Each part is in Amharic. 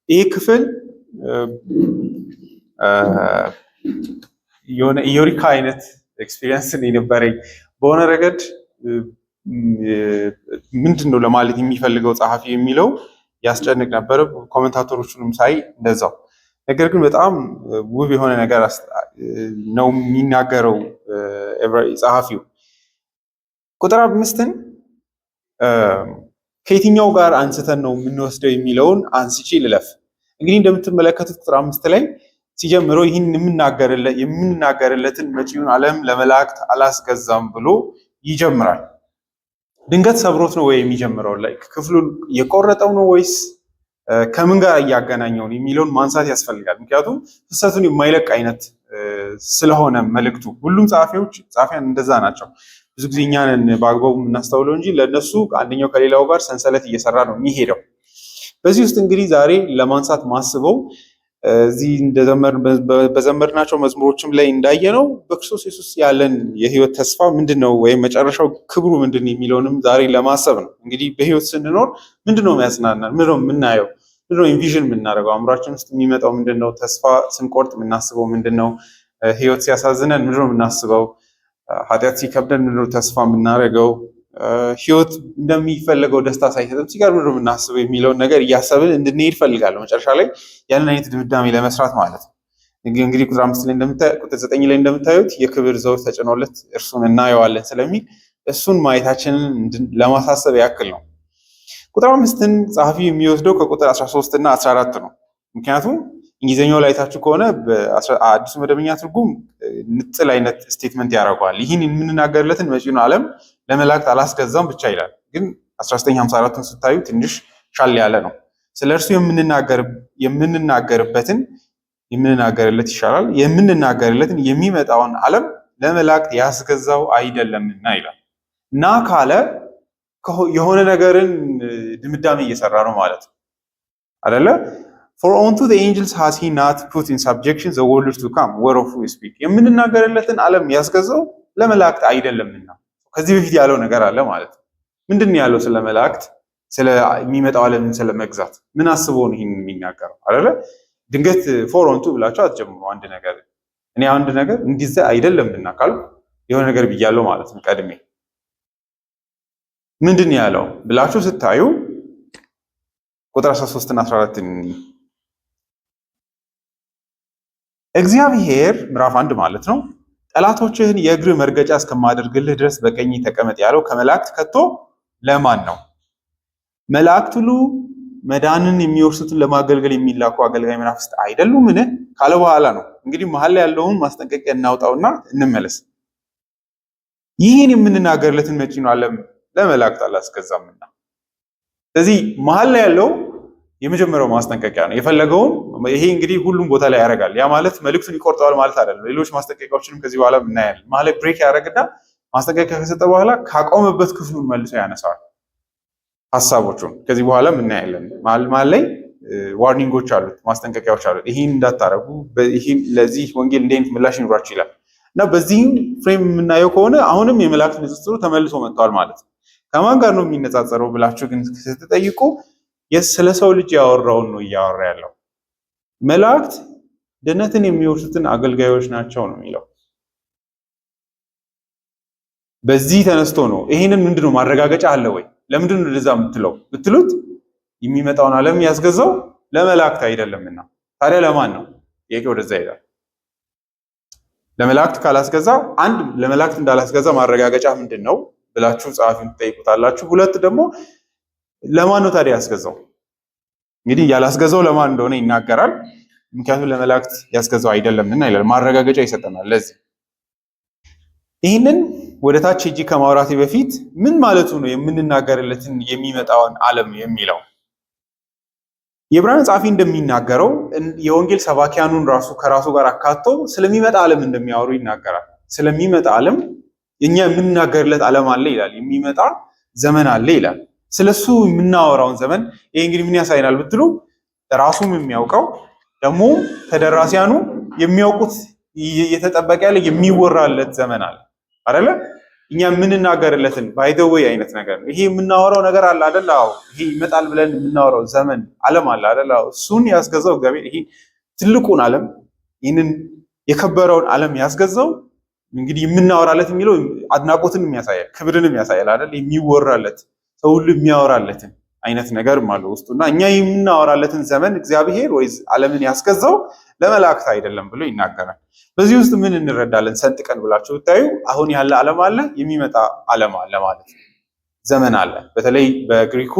ይህ ክፍል የሆነ ኢዮሪካ አይነት ኤክስፒሪየንስ የነበረኝ በሆነ ረገድ ምንድን ነው ለማለት የሚፈልገው ጸሐፊ የሚለው ያስጨንቅ ነበር። ኮሜንታተሮቹንም ሳይ እንደዛው። ነገር ግን በጣም ውብ የሆነ ነገር ነው የሚናገረው ጸሐፊው። ቁጥር 5ን ከየትኛው ጋር አንስተን ነው የምንወስደው የሚለውን አንስቼ ልለፍ። እንግዲህ እንደምትመለከቱት ቁጥር 5 ላይ ሲጀምረው ይህን የምንናገርለትን መጪውን ዓለም ለመላእክት አላስገዛም ብሎ ይጀምራል። ድንገት ሰብሮት ነው ወይ የሚጀምረው? ላይ ክፍሉን የቆረጠው ነው ወይስ ከምን ጋር እያገናኘው ነው የሚለውን ማንሳት ያስፈልጋል። ምክንያቱም ፍሰቱን የማይለቅ አይነት ስለሆነ መልእክቱ። ሁሉም ጸሐፊያን እንደዛ ናቸው። ብዙ ጊዜ እኛንን በአግባቡ የምናስተውለው እንጂ ለእነሱ አንደኛው ከሌላው ጋር ሰንሰለት እየሰራ ነው የሚሄደው። በዚህ ውስጥ እንግዲህ ዛሬ ለማንሳት ማስበው እዚህ በዘመርናቸው መዝሙሮችም ላይ እንዳየነው በክርስቶስ ኢየሱስ ያለን የህይወት ተስፋ ምንድን ነው ወይም መጨረሻው ክብሩ ምንድን ነው የሚለውንም ዛሬ ለማሰብ ነው። እንግዲህ በህይወት ስንኖር ምንድን ነው የሚያጽናናን? ምንድን ነው የምናየው? ምንድን ነው ኢንቪዥን የምናደርገው? አእምሯችን ውስጥ የሚመጣው ምንድን ነው? ተስፋ ስንቆርጥ የምናስበው ምንድን ነው? ህይወት ሲያሳዝነን ምንድን ነው የምናስበው? ኃጢአት ሲከብደን ምንድን ነው ተስፋ የምናደርገው? ህይወት እንደሚፈለገው ደስታ ሳይሰጥም ሲቀር ምንድን ነው የምናስበው የሚለውን ነገር እያሰብን እንድንሄድ ፈልጋለሁ። መጨረሻ ላይ ያንን አይነት ድምዳሜ ለመስራት ማለት ነው። እንግዲህ ቁጥር 9 ላይ እንደምታዩት የክብር ዘውድ ተጭኖለት እርሱን እናየዋለን ስለሚል እሱን ማየታችንን ለማሳሰብ ያክል ነው። ቁጥር 5ን ጸሐፊ የሚወስደው ከቁጥር 13 እና 14 ነው። ምክንያቱም እንግሊዝኛው ላይ ታችሁ ከሆነ በአዲሱ መደበኛ ትርጉም ንጥል አይነት ስቴትመንት ያደርገዋል። ይህን የምንናገርለትን መጪውን ዓለም ለመላእክት አላስገዛም ብቻ ይላል። ግን 1954ን ስታዩ ትንሽ ሻል ያለ ነው። ስለ እርሱ የምንናገርለት ይሻላል፣ የምንናገርለትን የሚመጣውን ዓለም ለመላእክት ያስገዛው አይደለምና ይላል። እና ካለ የሆነ ነገርን ድምዳሜ እየሰራ ነው ማለት ነው አይደለ? For unto the angels has he not put in subjection the world to come whereof we speak። የምንናገርለትን ዓለም ያስገዛው ለመላእክት አይደለምና ከዚህ በፊት ያለው ነገር አለ ማለት ነው። ምንድን ነው ያለው? ስለ መላእክት ስለ የሚመጣው ዓለምን ስለ መግዛት ምን አስቦ ነው ይሄን የሚናገረው አይደለ? ድንገት for unto ብላችሁ አትጀምሩ። አንድ ነገር እንዲዘ አይደለምና ካል የሆነ ነገር ብያለሁ ማለት ነው ቀድሜ። ምንድን ነው ያለው ብላችሁ ስታዩ ቁጥር 13 እና 14 እግዚአብሔር ምዕራፍ 1 ማለት ነው ጠላቶችህን የእግር መርገጫ እስከማደርግልህ ድረስ በቀኝ ተቀመጥ ያለው ከመላእክት ከቶ ለማን ነው? መላእክት ሁሉ መዳንን የሚወርሱትን ለማገልገል የሚላኩ አገልጋይ መናፍስት አይደሉምን ካለ በኋላ ነው እንግዲህ መሀል ላይ ያለውን ማስጠንቀቂያ እናውጣውና እንመለስ። ይህን የምንናገርለትን መጪውን ዓለም ለመላእክት አላስገዛምና። ስለዚህ መሀል ላይ ያለው የመጀመሪያው ማስጠንቀቂያ ነው። የፈለገውን ይሄ እንግዲህ ሁሉም ቦታ ላይ ያደርጋል። ያ ማለት መልእክቱን ይቆርጠዋል ማለት አይደለም። ሌሎች ማስጠንቀቂያዎችንም ከዚህ በኋላ እናያለን። መሀል ላይ ብሬክ ያደርግና ማስጠንቀቂያ ከሰጠ በኋላ ካቆመበት ክፍሉን መልሶ ያነሳዋል ሐሳቦቹን። ከዚህ በኋላ እናያለን። መሀል ላይ ዋርኒንጎች አሉት፣ ማስጠንቀቂያዎች አሉት። ይሄን እንዳታረጉ፣ ለዚህ ወንጌል እንዲህ አይነት ምላሽ ይኖራችሁ ይላል እና በዚህም ፍሬም የምናየው ከሆነ አሁንም የመላእክት ንጽጽሩ ተመልሶ መጥቷል ማለት ነው። ከማን ጋር ነው የሚነጻጸረው ብላችሁ ግን ስትጠይቁ ስለ ሰው ልጅ ያወራውን ነው እያወራ ያለው። መላእክት ድነትን የሚወርሱትን አገልጋዮች ናቸው ነው የሚለው። በዚህ ተነስቶ ነው ይሄንን ምንድነው ማረጋገጫ አለ ወይ? ለምንድን ነው እንደዛ የምትለው ብትሉት የሚመጣውን ዓለም ያስገዛው ለመላእክት አይደለምና ታዲያ ለማን ነው? ጥያቄ ወደዛ ይላል። ለመላእክት ካላስገዛ አንድ ለመላእክት እንዳላስገዛ ማረጋገጫ ምንድን ነው ብላችሁ ጸሐፊውን ትጠይቁታላችሁ። ሁለት ደግሞ ለማን ነው ታዲያ ያስገዛው? እንግዲህ ያላስገዛው ለማን እንደሆነ ይናገራል። ምክንያቱም ለመላእክት ያስገዛው አይደለምና ይላል። ማረጋገጫ ይሰጠናል ለዚህ። ይህንን ወደ ታች ሄጂ ከማውራቴ በፊት ምን ማለቱ ነው የምንናገርለትን የሚመጣውን ዓለም የሚለው? የዕብራውያን ጸሐፊ እንደሚናገረው የወንጌል ሰባኪያኑን ከራሱ ጋር አካቶ ስለሚመጣ ዓለም እንደሚያወሩ ይናገራል። ስለሚመጣ ዓለም እኛ የምንናገርለት ዓለም አለ ይላል። የሚመጣ ዘመን አለ ይላል። ስለሱ የምናወራውን ዘመን ይሄ እንግዲህ ምን ያሳይናል ብትሉ ራሱም የሚያውቀው ደግሞ ተደራሲያኑ የሚያውቁት የተጠበቀ ያለ የሚወራለት ዘመን አለ አይደለ? እኛ የምንናገርለትን ባይ ዘ ዌይ አይነት ነገር ነው። ይሄ የምናወራው ነገር አለ አይደል? አዎ ይሄ ይመጣል ብለን የምናወራው ዘመን ዓለም አለ አይደል? አዎ እሱን ያስገዛው እግዚአብሔር ይሄ ትልቁን ዓለም ይህንን የከበረውን ዓለም ያስገዛው እንግዲህ የምናወራለት የሚለው አድናቆትን የሚያሳያል፣ ክብርን የሚያሳያል አይደል? የሚወራለት ሰው ሁሉ የሚያወራለትን አይነት ነገር ማለት ውስጡና እኛ የምናወራለትን ዘመን እግዚአብሔር ወይ ዓለምን ያስገዛው ለመላእክት አይደለም ብሎ ይናገራል። በዚህ ውስጥ ምን እንረዳለን? ሰንጥቀን ብላችሁ ብታዩ አሁን ያለ ዓለም አለ፣ የሚመጣ ዓለም አለ ማለት ነው። ዘመን አለ። በተለይ በግሪኩ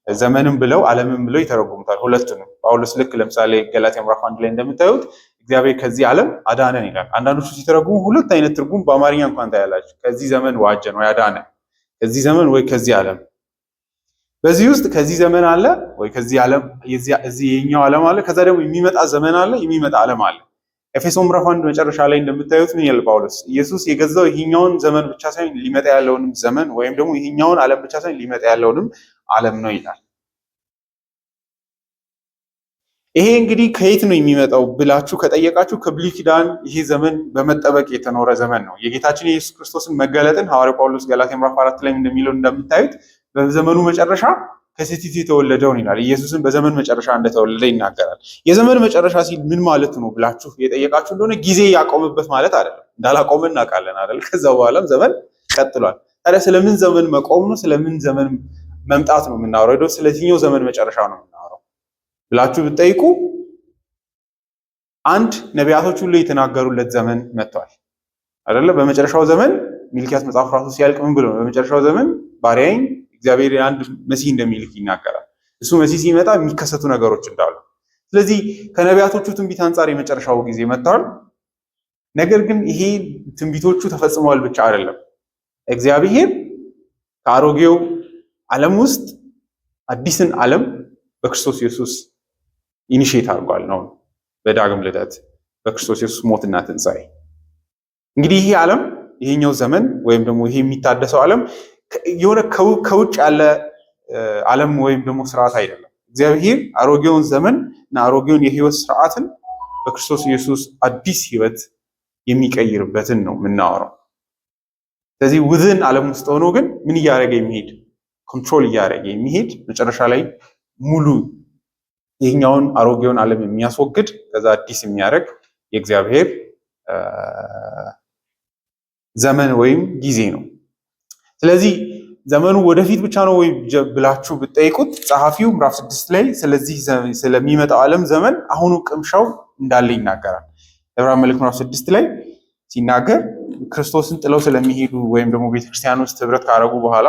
ዘመንም ብለው ዓለምን ብለው ይተረጉሙታል ሁለቱንም። ጳውሎስ ልክ ለምሳሌ ገላትያ ምዕራፍ 1 ላይ እንደምታዩት እግዚአብሔር ከዚህ ዓለም አዳነን ይላል። አንዳንዶቹ ሲተረጉሙ ሁለት አይነት ትርጉም በአማርኛ እንኳን ታያላችሁ። ከዚህ ዘመን ዋጀን ወይ አዳነን፣ ከዚህ ዘመን ወይ ከዚህ ዓለም። በዚህ ውስጥ ከዚህ ዘመን አለ ወይ ከዚህ ዓለም እዚህ የኛው ዓለም አለ። ከዛ ደግሞ የሚመጣ ዘመን አለ፣ የሚመጣ ዓለም አለ። ኤፌሶን ምዕራፍ 1 መጨረሻ ላይ እንደምታዩት ምን ይላል ጳውሎስ? ኢየሱስ የገዛው ይሄኛውን ዘመን ብቻ ሳይሆን ሊመጣ ያለውንም ዘመን ወይም ደግሞ ይሄኛውን ዓለም ብቻ ሳይሆን ሊመጣ ያለውንም ዓለም ነው ይላል። ይሄ እንግዲህ ከየት ነው የሚመጣው ብላችሁ ከጠየቃችሁ ከብሉይ ኪዳን ይሄ ዘመን በመጠበቅ የተኖረ ዘመን ነው። የጌታችን የኢየሱስ ክርስቶስን መገለጥን ሐዋርያው ጳውሎስ ገላትያ ምዕራፍ 4 ላይ እንደሚለው እንደምታዩት በዘመኑ መጨረሻ ከሴቲቱ የተወለደውን ይላል። ኢየሱስን በዘመን መጨረሻ እንደተወለደ ይናገራል። የዘመን መጨረሻ ሲል ምን ማለት ነው ብላችሁ የጠየቃችሁ እንደሆነ ጊዜ ያቆምበት ማለት አይደለም። እንዳላቆመ እናውቃለን አይደል? ከዛ በኋላም ዘመን ቀጥሏል። ታዲያ ስለምን ዘመን መቆም ነው? ስለምን ዘመን መምጣት ነው የምናወራው? ስለዚህኛው ዘመን መጨረሻ ነው የምናወራው ብላችሁ ብትጠይቁ አንድ ነቢያቶች ሁሉ የተናገሩለት ዘመን መጥቷል አይደለ? በመጨረሻው ዘመን ሚልኪያስ መጽሐፍ ራሱ ሲያልቅ ምን ብሎ ነው? በመጨረሻው ዘመን ባሪያዬን እግዚአብሔር አንድ መሲህ እንደሚልክ ይናገራል። እሱ መሲህ ሲመጣ የሚከሰቱ ነገሮች እንዳሉ። ስለዚህ ከነቢያቶቹ ትንቢት አንጻር የመጨረሻው ጊዜ መጥቷል። ነገር ግን ይሄ ትንቢቶቹ ተፈጽመዋል ብቻ አይደለም። እግዚአብሔር ከአሮጌው ዓለም ውስጥ አዲስን ዓለም በክርስቶስ ኢየሱስ ኢኒሼት አድርጓል ነው በዳግም ልደት በክርስቶስ ኢየሱስ ሞትና ትንሣኤ። እንግዲህ ይሄ ዓለም ይሄኛው ዘመን ወይም ደግሞ ይሄ የሚታደሰው ዓለም የሆነ ከውጭ ያለ ዓለም ወይም ደግሞ ስርዓት አይደለም። እግዚአብሔር አሮጌውን ዘመን እና አሮጌውን የህይወት ስርዓትን በክርስቶስ ኢየሱስ አዲስ ህይወት የሚቀይርበትን ነው የምናወራው። ስለዚህ ውዝን ዓለም ውስጥ ሆኖ ግን ምን እያደረገ የሚሄድ ኮንትሮል እያደረገ የሚሄድ መጨረሻ ላይ ሙሉ ይህኛውን አሮጌውን ዓለም የሚያስወግድ ከዛ አዲስ የሚያደርግ የእግዚአብሔር ዘመን ወይም ጊዜ ነው። ስለዚህ ዘመኑ ወደፊት ብቻ ነው ወይ ብላችሁ ብትጠይቁት ጸሐፊው ምዕራፍ 6 ላይ ስለዚህ ስለሚመጣው ዓለም ዘመን አሁኑ ቅምሻው እንዳለ ይናገራል። ዕብራውያን መልእክት ምዕራፍ 6 ላይ ሲናገር ክርስቶስን ጥለው ስለሚሄዱ ወይም ደግሞ ቤተክርስቲያን ውስጥ ህብረት ካረጉ በኋላ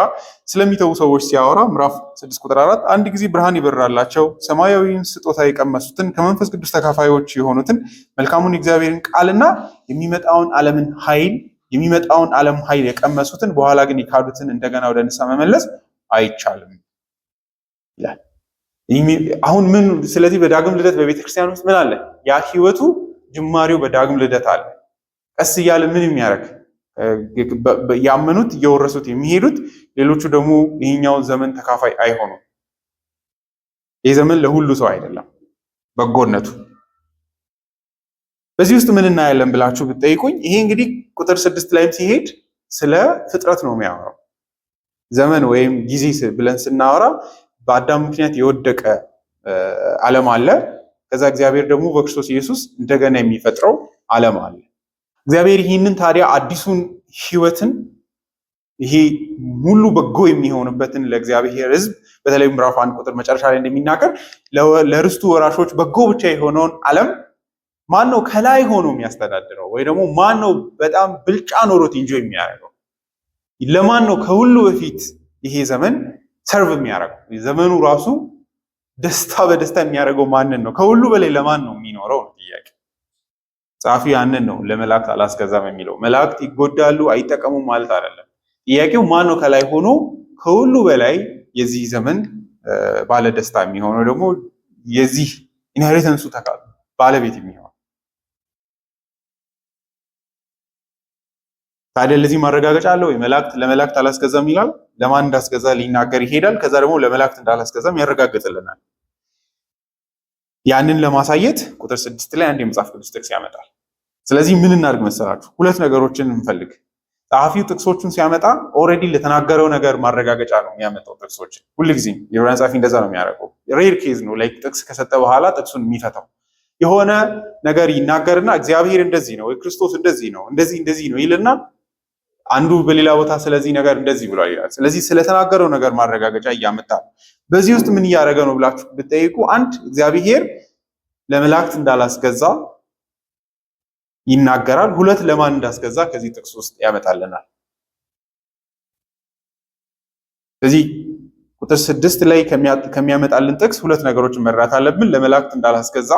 ስለሚተዉ ሰዎች ሲያወራ ምዕራፍ 6 ቁጥር 4 አንድ ጊዜ ብርሃን ይበራላቸው ሰማያዊውን ስጦታ የቀመሱትን ከመንፈስ ቅዱስ ተካፋዮች የሆኑትን መልካሙን የእግዚአብሔርን ቃልና የሚመጣውን ዓለም ኃይል የቀመሱትን በኋላ ግን የካዱትን እንደገና ወደ ንስሐ መመለስ አይቻልም ይላል። አሁን ምን ስለዚህ በዳግም ልደት በቤተክርስቲያን ውስጥ ምን አለ? ያ ህይወቱ ጅማሬው በዳግም ልደት አለ። ቀስ እያለ ምን የሚያደርግ ያመኑት እየወረሱት የሚሄዱት ሌሎቹ ደግሞ ይሄኛውን ዘመን ተካፋይ አይሆኑም። ይህ ዘመን ለሁሉ ሰው አይደለም በጎነቱ። በዚህ ውስጥ ምን እናያለን ብላችሁ ብትጠይቁኝ ይሄ እንግዲህ ቁጥር 6 ላይም ሲሄድ ስለ ፍጥረት ነው የሚያወራው። ዘመን ወይም ጊዜ ብለን ስናወራ በአዳም ምክንያት የወደቀ ዓለም አለ። ከዛ እግዚአብሔር ደግሞ በክርስቶስ ኢየሱስ እንደገና የሚፈጥረው ዓለም አለ። እግዚአብሔር ይህንን ታዲያ አዲሱን ህይወትን ይሄ ሙሉ በጎ የሚሆንበትን ለእግዚአብሔር ሕዝብ በተለይ ምዕራፍ 1 ቁጥር መጨረሻ ላይ እንደሚናገር ለርስቱ ወራሾች በጎ ብቻ የሆነውን ዓለም ማን ነው ከላይ ሆኖ የሚያስተዳድረው? ወይ ደግሞ ማን ነው በጣም ብልጫ ኖሮት ኢንጆይ የሚያደርገው? ለማን ነው ከሁሉ በፊት ይሄ ዘመን ሰርቭ የሚያደርገው? ዘመኑ ራሱ ደስታ በደስታ የሚያደርገው ማንን ነው? ከሁሉ በላይ ለማን ነው የሚኖረው ነው ጥያቄ። ጸሐፊ ያንን ነው ለመላእክት አላስገዛም የሚለው። መላእክት ይጎዳሉ አይጠቀሙም ማለት አይደለም። ጥያቄው ማን ነው ከላይ ሆኖ ከሁሉ በላይ የዚህ ዘመን ባለ ደስታ የሚሆነው ደግሞ የዚህ ኢንሄሪተንሱ ባለቤት የሚሆነው? ታዲያ ለዚህ ማረጋገጫ አለ ወይ? ለመላእክት አላስገዛም ይላል። ለማን እንዳስገዛ ሊናገር ይሄዳል። ከዛ ደግሞ ለመላእክት እንዳላስገዛም ያረጋግጥልናል። ያንን ለማሳየት ቁጥር 6 ላይ አንድ የመጽሐፍ ቅዱስ ጥቅስ ያመጣል። ስለዚህ ምን እናድርግ መሰላችሁ? ሁለት ነገሮችን እንፈልግ። ጸሐፊው ጥቅሶቹን ሲያመጣ ኦልሬዲ ለተናገረው ነገር ማረጋገጫ ነው የሚያመጣው። ጥቅሶች ሁልጊዜም የዕብራውያን ጸሐፊ እንደዛ ነው የሚያደርገው። ሬር ኬዝ ነው ላይክ ጥቅስ ከሰጠ በኋላ ጥቅሱን የሚፈታው። የሆነ ነገር ይናገርና እግዚአብሔር እንደዚህ ነው ወይ ክርስቶስ እንደዚህ ነው እንደዚህ ነው ይልና አንዱ በሌላ ቦታ ስለዚህ ነገር እንደዚህ ብሏል ይላል። ስለዚህ ስለተናገረው ነገር ማረጋገጫ እያመጣ በዚህ ውስጥ ምን እያደረገ ነው ብላችሁ ብትጠይቁ፣ አንድ እግዚአብሔር ለመላእክት እንዳላስገዛ ይናገራል። ሁለት ለማን እንዳስገዛ ከዚህ ጥቅስ ውስጥ ያመጣልናል። ስለዚህ ቁጥር 6 ላይ ከሚያመጣልን ጥቅስ ሁለት ነገሮችን መረዳት አለብን። ለመላእክት እንዳላስገዛ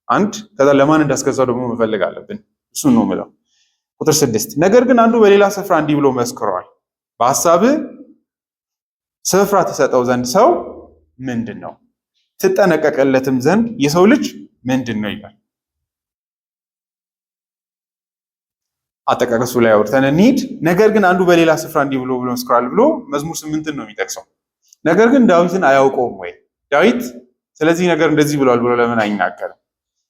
አንድ፣ ከዛ ለማን እንዳስገዛው ደግሞ መፈለግ አለብን። እሱን ነው የምለው። ቁጥር 6 ነገር ግን አንዱ በሌላ ስፍራ እንዲህ ብሎ መስክሯል፣ በሐሳብህ ስፍራ ተሰጠው ዘንድ ሰው ምንድን ነው? ትጠነቀቀለትም ዘንድ የሰው ልጅ ምንድን ነው ይላል። አጠቃቀሱ ላይ አውርተን እንሂድ። ነገር ግን አንዱ በሌላ ስፍራ እንዲህ ብሎ መስክሯል ብሎ መዝሙር 8 ነው የሚጠቅሰው። ነገር ግን ዳዊትን አያውቀውም ወይ? ዳዊት ስለዚህ ነገር እንደዚህ ብሏል ብሎ ለምን አይናገርም?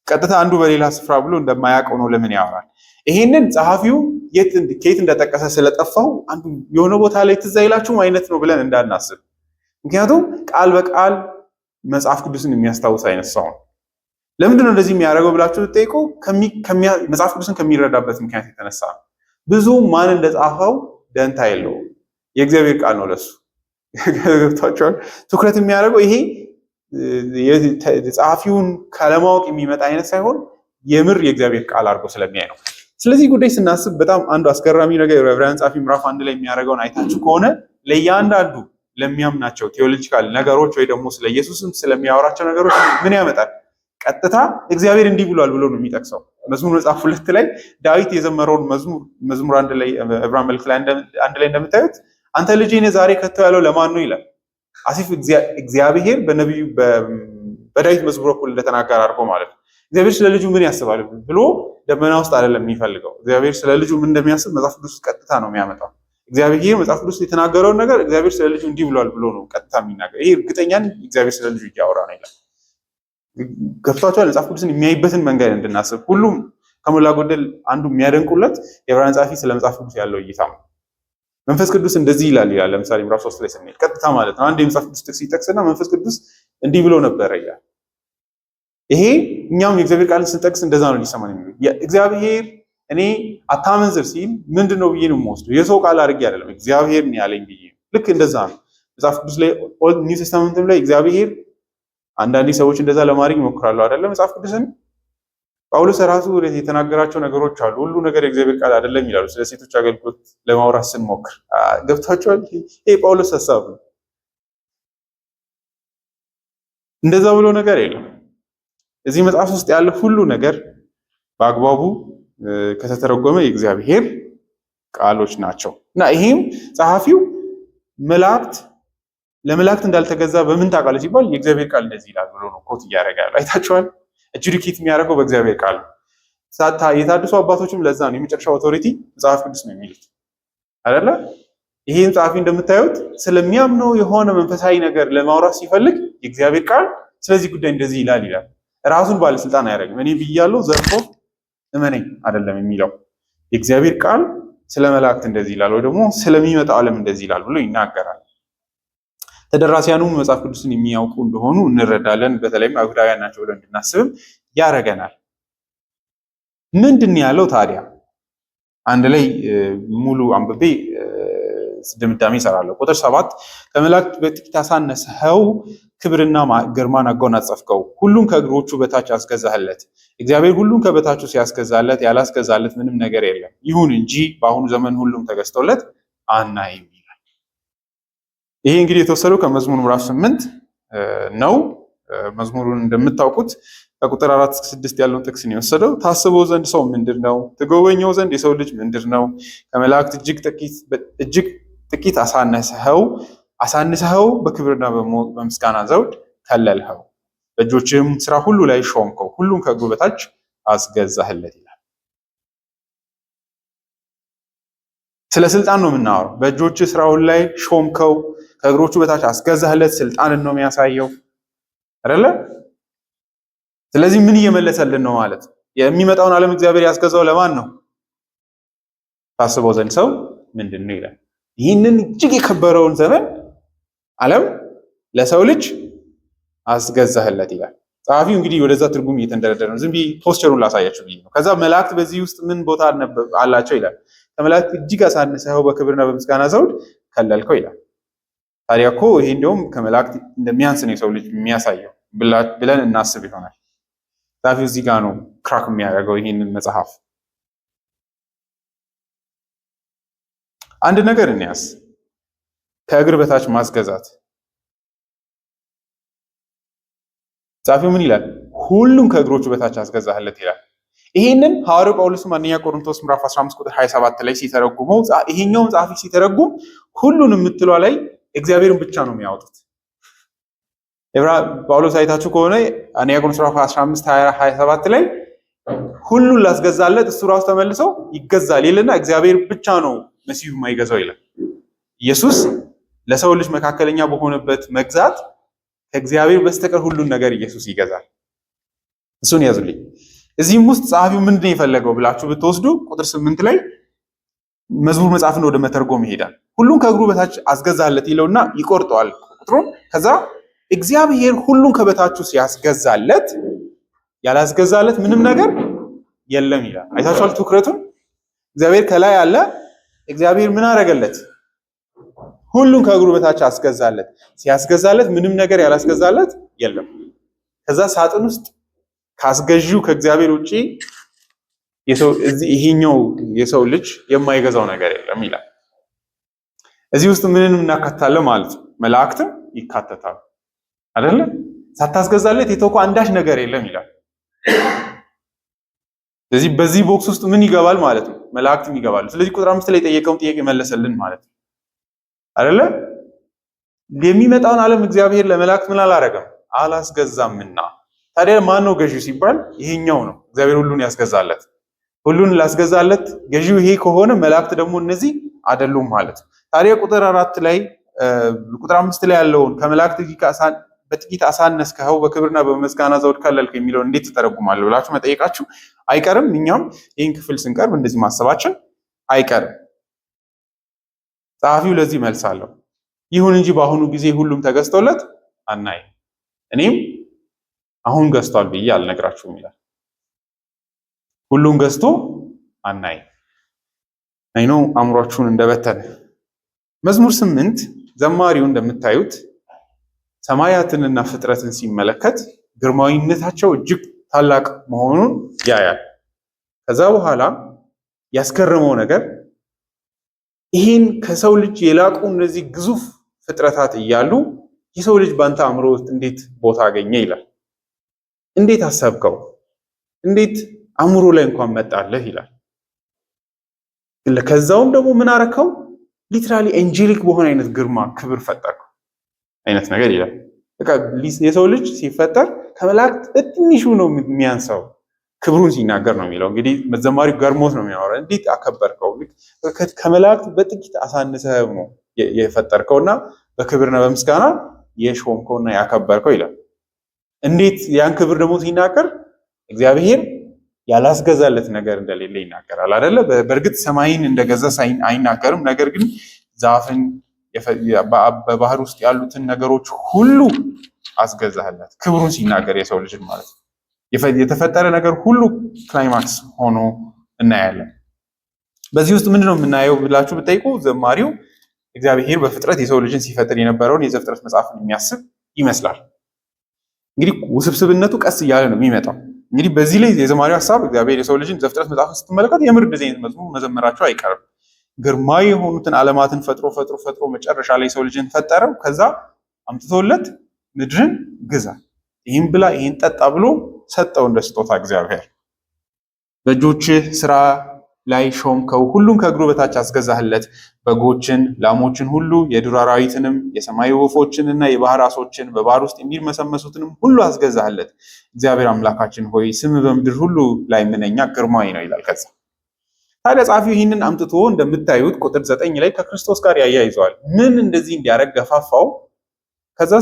ቀጥታ አንዱ በሌላ ስፍራ ብሎ እንደማያውቀው ነው ለምን ያወራል? ይሄንን ጸሐፊው ከየት እንደጠቀሰ ስለጠፋው አንዱ የሆነ ቦታ ላይ ትዝ አይላችሁም አይነት ነው ብለን እንዳናስብ። ምክንያቱም ቃል በቃል መጽሐፍ ቅዱስን የሚያስታውስ አይነት ሰው ነው። ለምንድን ነው እንደዚህ የሚያደርገው ብላችሁ ብትጠይቁ መጽሐፍ ቅዱስን ከሚረዳበት ምክንያት የተነሳ ነው። ብዙ ማን እንደጻፈው ደንታ የለውም። የእግዚአብሔር ቃል ነው ለሱ ገብቷቸዋል። ትኩረት የሚያደርገው ይሄ ጸሐፊውን ካለማወቅ የሚመጣ አይነት ሳይሆን የምር የእግዚአብሔር ቃል አድርጎ ስለሚያይ ነው። ስለዚህ ጉዳይ ስናስብ በጣም አንዱ አስገራሚ ነገር የዕብራውያን ጸሐፊ ምዕራፍ 1 ላይ የሚያደርገውን አይታችሁ ከሆነ ለእያንዳንዱ ለሚያምናቸው ቴዎሎጂካል ነገሮች ወይ ደግሞ ስለ ኢየሱስም ስለሚያወራቸው ነገሮች ምን ያመጣል? ቀጥታ እግዚአብሔር እንዲህ ብሏል ብሎ ነው የሚጠቅሰው። መዝሙር መጽሐፍ 2 ላይ ዳዊት የዘመረውን መዝሙር 1 ላይ ዕብራውያን መልእክት ላይ አንድ ላይ እንደምታዩት አንተ ልጄ ነህ ዛሬ ከተው ያለው ለማን ነው ይላል። አሲፍ እግዚአብሔር በነቢዩ በዳዊት መዝሙር በኩል እንደተናገረ አድርጎ ማለት ነው። እግዚአብሔር ስለ ልጁ ምን ያስባል ብሎ ደመና ውስጥ አይደለም የሚፈልገው። እግዚአብሔር ስለ ልጁ ምን እንደሚያስብ መጽሐፍ ቅዱስ ቀጥታ ነው የሚያመጣው። እግዚአብሔር መጽሐፍ ቅዱስ የተናገረውን ነገር እግዚአብሔር ስለ ልጁ እንዲህ ብሏል ብሎ ነው ቀጥታ የሚናገር። ይሄ እርግጠኛን እግዚአብሔር ስለ ልጁ እያወራ ነው ይላል። ገብቷቸዋል። መጽሐፍ ቅዱስን የሚያይበትን መንገድ እንድናስብ ሁሉም ከሞላ ጎደል አንዱ የሚያደንቁለት የዕብራውያን ጸሐፊ ስለ መጽሐፍ ቅዱስ ያለው እይታ ነው። መንፈስ ቅዱስ እንደዚህ ይላል። ለምሳሌ ምዕራፍ 3 ላይ ስንሄድ ቀጥታ ማለት ነው አንድ የመጽሐፍ ቅዱስ ጥቅስ ይጠቅስና መንፈስ ቅዱስ እንዲህ ብሎ ነበረ ይላል። ይሄ እኛም የእግዚአብሔር ቃልን ስንጠቅስ እንደዛ ነው ሊሰማን የሚለው። እግዚአብሔር እኔ አታመንዝር ሲል ምንድነው ብዬ ነው የምወስደው? የሰው ቃል አድርጌ አይደለም እግዚአብሔር ነው ያለኝ ብዬ። ልክ እንደዛ ነው መጽሐፍ ቅዱስ ላይ ኦልድ ኒው ቴስታመንትም ላይ እግዚአብሔር አንዳንድ ሰዎች እንደዛ ለማድረግ ይሞክራሉ አይደለም። መጽሐፍ ቅዱስን ጳውሎስ ራሱ የተናገራቸው ነገሮች አሉ። ሁሉ ነገር የእግዚአብሔር ቃል አይደለም ይላሉ። ስለ ሴቶች አገልግሎት ለማውራት ስንሞክር ገብታችኋል። ይሄ ጳውሎስ ሐሳብ ነው። እንደዛ ብሎ ነገር የለም። እዚህ መጽሐፍ ውስጥ ያለ ሁሉ ነገር በአግባቡ ከተተረጎመ የእግዚአብሔር ቃሎች ናቸው እና ይሄም ጸሐፊው ለመላእክት እንዳልተገዛ በምን ታውቃለህ ሲባል የእግዚአብሔር ቃል እንደዚህ ይላል ብሎ ነው ኮት እያደረገ ያለው። አይታችኋል። ኤጁዲኬት የሚያደርገው በእግዚአብሔር ቃል ነው። የታደሱ አባቶችም ለዛ ነው የመጨረሻው ኦቶሪቲ መጽሐፍ ቅዱስ ነው የሚሉት አይደለ? ይሄን ጸሐፊ እንደምታዩት ስለሚያምነው የሆነ መንፈሳዊ ነገር ለማውራት ሲፈልግ የእግዚአብሔር ቃል ስለዚህ ጉዳይ እንደዚህ ይላል። ራሱን ባለስልጣን አያደርግም። እኔ ብያለሁ ዘርፎ እመነኝ አይደለም የሚለው። የእግዚአብሔር ቃል ስለ መላእክት እንደዚህ ይላል ወይ ደግሞ ስለሚመጣው ዓለም እንደዚህ ይላል ብሎ ይናገራል። ተደራሲያኑም መጽሐፍ ቅዱስን የሚያውቁ እንደሆኑ እንረዳለን። በተለይም አይሁዳውያን ናቸው ብለን እንድናስብም ያደርገናል። ምንድን ያለው ታዲያ? አንድ ላይ ሙሉ አንብቤ ድምዳሜ እሰራለሁ። ቁጥር 7 ከመላእክት በጥቂት አሳነስኸው፣ ክብርና ግርማን አጎናጸፍከው፣ ሁሉን ከእግሮቹ በታች አስገዛህለት። እግዚአብሔር ሁሉን ከበታቹ ሲያስገዛለት ያላስገዛለት ምንም ነገር የለም። ይሁን እንጂ በአሁኑ ዘመን ሁሉም ተገዝቶለት አናይም ይላል። ይሄ እንግዲህ የተወሰደው ከመዝሙር ምዕራፍ 8 ነው። መዝሙሩን እንደምታውቁት ከቁጥር 4 እስከ 6 ያለውን ጥቅስ ነው የወሰደው። ታስበው ዘንድ ሰው ምንድን ነው? ትጎበኘው ዘንድ የሰው ልጅ ምንድን ነው? ከመላእክት እጅግ ጥቂት አሳንሰኸው፣ በክብርና በምስጋና ዘውድ ከለልኸው፣ በእጆችህም ስራ ሁሉ ላይ ሾምከው፣ ሁሉን ከእግሩ በታች አስገዛህለት ይላል። ስለ ስልጣን ነው የምናወራው። በእጆችህ ስራ ሁሉ ላይ ሾምከው፣ ከእግሮቹ በታች አስገዛህለት። ስልጣንን ነው የሚያሳየው አይደለ? ስለዚህ ምን እየመለሰልን ነው ማለት? የሚመጣውን ዓለም እግዚአብሔር ያስገዛው ለማን ነው? ታስበው ዘንድ ሰው ምንድን ነው ይላል። ይህንን እጅግ የከበረውን ዘመን ዓለም ለሰው ልጅ አስገዛህለት ይላል። ጸሐፊው እንግዲህ ወደዛ ትርጉም እየተንደረደረ ነው። ዝም ብዬ ፖስቸሩን ላሳያችሁ ብዬ ነው። ከዛ መላእክት በዚህ ውስጥ ምን ቦታ አላቸው ይላል። ከመላእክት እጅግ አሳንሰኸው በክብርና በምስጋና ዘውድ ከለልከው ይላል። ታዲያ እኮ ይሄ እንደውም ከመላእክት እንደሚያንስ ነው የሰው ልጅ የሚያሳየው ብለን እናስብ ይሆናል። ጸሐፊው እዚህ ጋር ነው ክራክ የሚያደርገው ይህንን መጽሐፍ። አንድ ነገር እንያዝ፣ ከእግር በታች ማስገዛት። ጸሐፊው ምን ይላል? ሁሉም ከእግሮቹ በታች አስገዛህለት ይላል። ይሄንን ሐዋርያው ጳውሎስም አንደኛ ቆሮንቶስ ምዕራፍ 15 ቁጥር 27 ላይ ሲተረጉመው ይሄኛውን ጸሐፊ ሲተረጉም ሁሉንም የምትሏ ላይ እግዚአብሔርን ብቻ ነው የሚያወጡት። ጳውሎስ አይታችሁ ከሆነ አንደኛ ቆሮንቶስ ምዕራፍ 15 27 ላይ ሁሉን ላስገዛለት እሱ ራሱ ተመልሶ ይገዛል ይልና እግዚአብሔር ብቻ ነው መሲሁ የማይገዛው ይላል። ኢየሱስ ለሰው ልጅ መካከለኛ በሆነበት መግዛት ከእግዚአብሔር በስተቀር ሁሉን ነገር ኢየሱስ ይገዛል። እሱን ያዙልኝ። እዚህም ውስጥ ጸሐፊው ምንድን ነው የፈለገው ብላችሁ ብትወስዱ ቁጥር 8 ላይ መዝሙር መጽሐፍን ወደ መተርጎም ይሄዳል። ሁሉን ከእግሩ በታች አስገዛለት ይለውና ይቆርጠዋል ቁጥሩን። ከዛ እግዚአብሔር ሁሉን ከበታቹ ሲያስገዛለት ያላስገዛለት ምንም ነገር የለም ይላል። አይታችኋል ትኩረቱን። እግዚአብሔር ከላይ አለ። እግዚአብሔር ምን አደረገለት? ሁሉን ከእግሩ በታች አስገዛለት። ሲያስገዛለት ምንም ነገር ያላስገዛለት የለም። ከዛ ሳጥን ውስጥ ካስገዢው ከእግዚአብሔር ውጪ ይሄኛው የሰው ልጅ የማይገዛው ነገር የለም ይላል። እዚህ ውስጥ ምንም እናካትታለን ማለት ነው። መላእክትም ይካተታሉ አይደለ? ሳታስገዛለት የተውኩ አንዳች ነገር የለም ይላል። ስለዚህ በዚህ ቦክስ ውስጥ ምን ይገባል ማለት ነው? መላእክትም ይገባሉ። ስለዚህ ቁጥር 5 ላይ የጠየቀውን ጥያቄ መለሰልን ማለት ነው አይደለ? የሚመጣውን ዓለም እግዚአብሔር ለመላእክት ምን አላረገም? አላስገዛምና። ታዲያ ማን ነው ገዢው ሲባል ይሄኛው ነው። እግዚአብሔር ሁሉን ያስገዛለት። ሁሉን ላስገዛለት ገዢው ይሄ ከሆነ መላእክት ደግሞ እነዚህ አይደሉም ማለት ነው። ታዲያ ቁጥር 4 ላይ ቁጥር 5 ላይ ያለውን ከመላእክት በጥቂት አሳነስከው በክብርና በምስጋና ዘውድ ከለልከው የሚለውን እንዴት ተተረጉማለሁ ብላችሁ መጠየቃችሁ አይቀርም። እኛም ይህን ክፍል ስንቀርብ እንደዚህ ማሰባችን አይቀርም። ጸሐፊው ለዚህ መልስ አለው። ይሁን እንጂ በአሁኑ ጊዜ ሁሉም ተገዝቶለት አናይም፣ እኔም አሁን ገዝቷል ብዬ አልነግራችሁም ይላል። ሁሉም ገዝቶ አናይም። አይኖ አእምሯችሁን እንደበተነ። መዝሙር 8 ዘማሪው እንደምታዩት ሰማያትንና ፍጥረትን ሲመለከት ግርማዊነታቸው እጅግ ታላቅ መሆኑን ያያል። ከዛ በኋላ ያስገረመው ነገር ይህን ከሰው ልጅ የላቁ እነዚህ ግዙፍ ፍጥረታት እያሉ የሰው ልጅ ባንተ አእምሮ ውስጥ እንዴት ቦታ አገኘ ይላል። እንዴት አሰብከው? እንዴት አእምሮ ላይ እንኳን መጣለህ ይላል። ከዛውም ደግሞ ምን አረከው? ሊትራሊ ኤንጀሊክ በሆነ አይነት ግርማ ክብር ፈጠርከው አይነት ነገር ይላል። በቃ የሰው ልጅ ሲፈጠር ከመላእክት በትንሹ ነው የሚያንሰው ክብሩን ሲናገር ነው የሚለው። እንግዲህ ዘማሪው ገርሞት ነው የሚያወራው። እንዴት አከበርከው? ከመላእክት በጥቂት አሳንሰህ ነው የፈጠርከውና በክብርና በምስጋና የሾምከውና ያከበርከው ይላል። እንዴት ያን ክብር ደግሞ ሲናገር እግዚአብሔር ያላስገዛለት ነገር እንደሌለ ይናገራል አይደለ? በእርግጥ ሰማይን እንደገዛ አይናገርም። ነገር ግን ዛፍን በባህር ውስጥ ያሉትን ነገሮች ሁሉ አስገዛህለት። ክብሩን ሲናገር የሰው ልጅ ማለት ነው። የተፈጠረ ነገር ሁሉ ክላይማክስ ሆኖ እናያለን። በዚህ ውስጥ ምንድነው የምናየው ብላችሁ ብትጠይቁ ዘማሪው እግዚአብሔር በፍጥረት የሰው ልጅን ሲፈጥር የነበረውን የዘፍጥረት መጽሐፍን የሚያስብ ይመስላል። እንግዲህ ውስብስብነቱ ቀስ እያለ ነው የሚመጣው። እንግዲህ በዚህ ላይ የዘማሪው ሀሳብ እግዚአብሔር የሰው ልጅን ዘፍጥረት መጽሐፍን ስትመለከት የምር እንደዚህ አይነት መዝሙር መዘመራቸው አይቀርም። ግርማዊ የሆኑትን ዓለማትን ፈጥሮ መጨረሻ ላይ የሰው ልጅን ፈጠረው። ከዛ አምጥቶለት ምድርን ግዛ፣ ይህን ብላ፣ ይህን ጠጣ ብሎ ሰጠው እንደ ስጦታ እግዚአብሔር። በእጆችህ ስራ ላይ ሾምከው፣ ሁሉን ከእግሩ በታች አስገዛህለት። በጎችን፣ ላሞችን ሁሉ፣ የዱር አራዊትንም፣ የሰማይ ወፎችንና የባህር ዓሦችን፣ በባህር ውስጥ የሚርመሰመሱትንም ሁሉ አስገዛህለት። እግዚአብሔር አምላካችን ሆይ ስም በምድር ሁሉ ላይ ምንኛ ግርማዊ ነው ይላል። ከዛ ታዲያ ጸሐፊው ይህንን አምጥቶ እንደምታዩት ቁጥር 9 ላይ ከክርስቶስ ጋር ያያይዘዋል። ምን እንደዚህ እንዲያደርግ ገፋፋው? ከዛ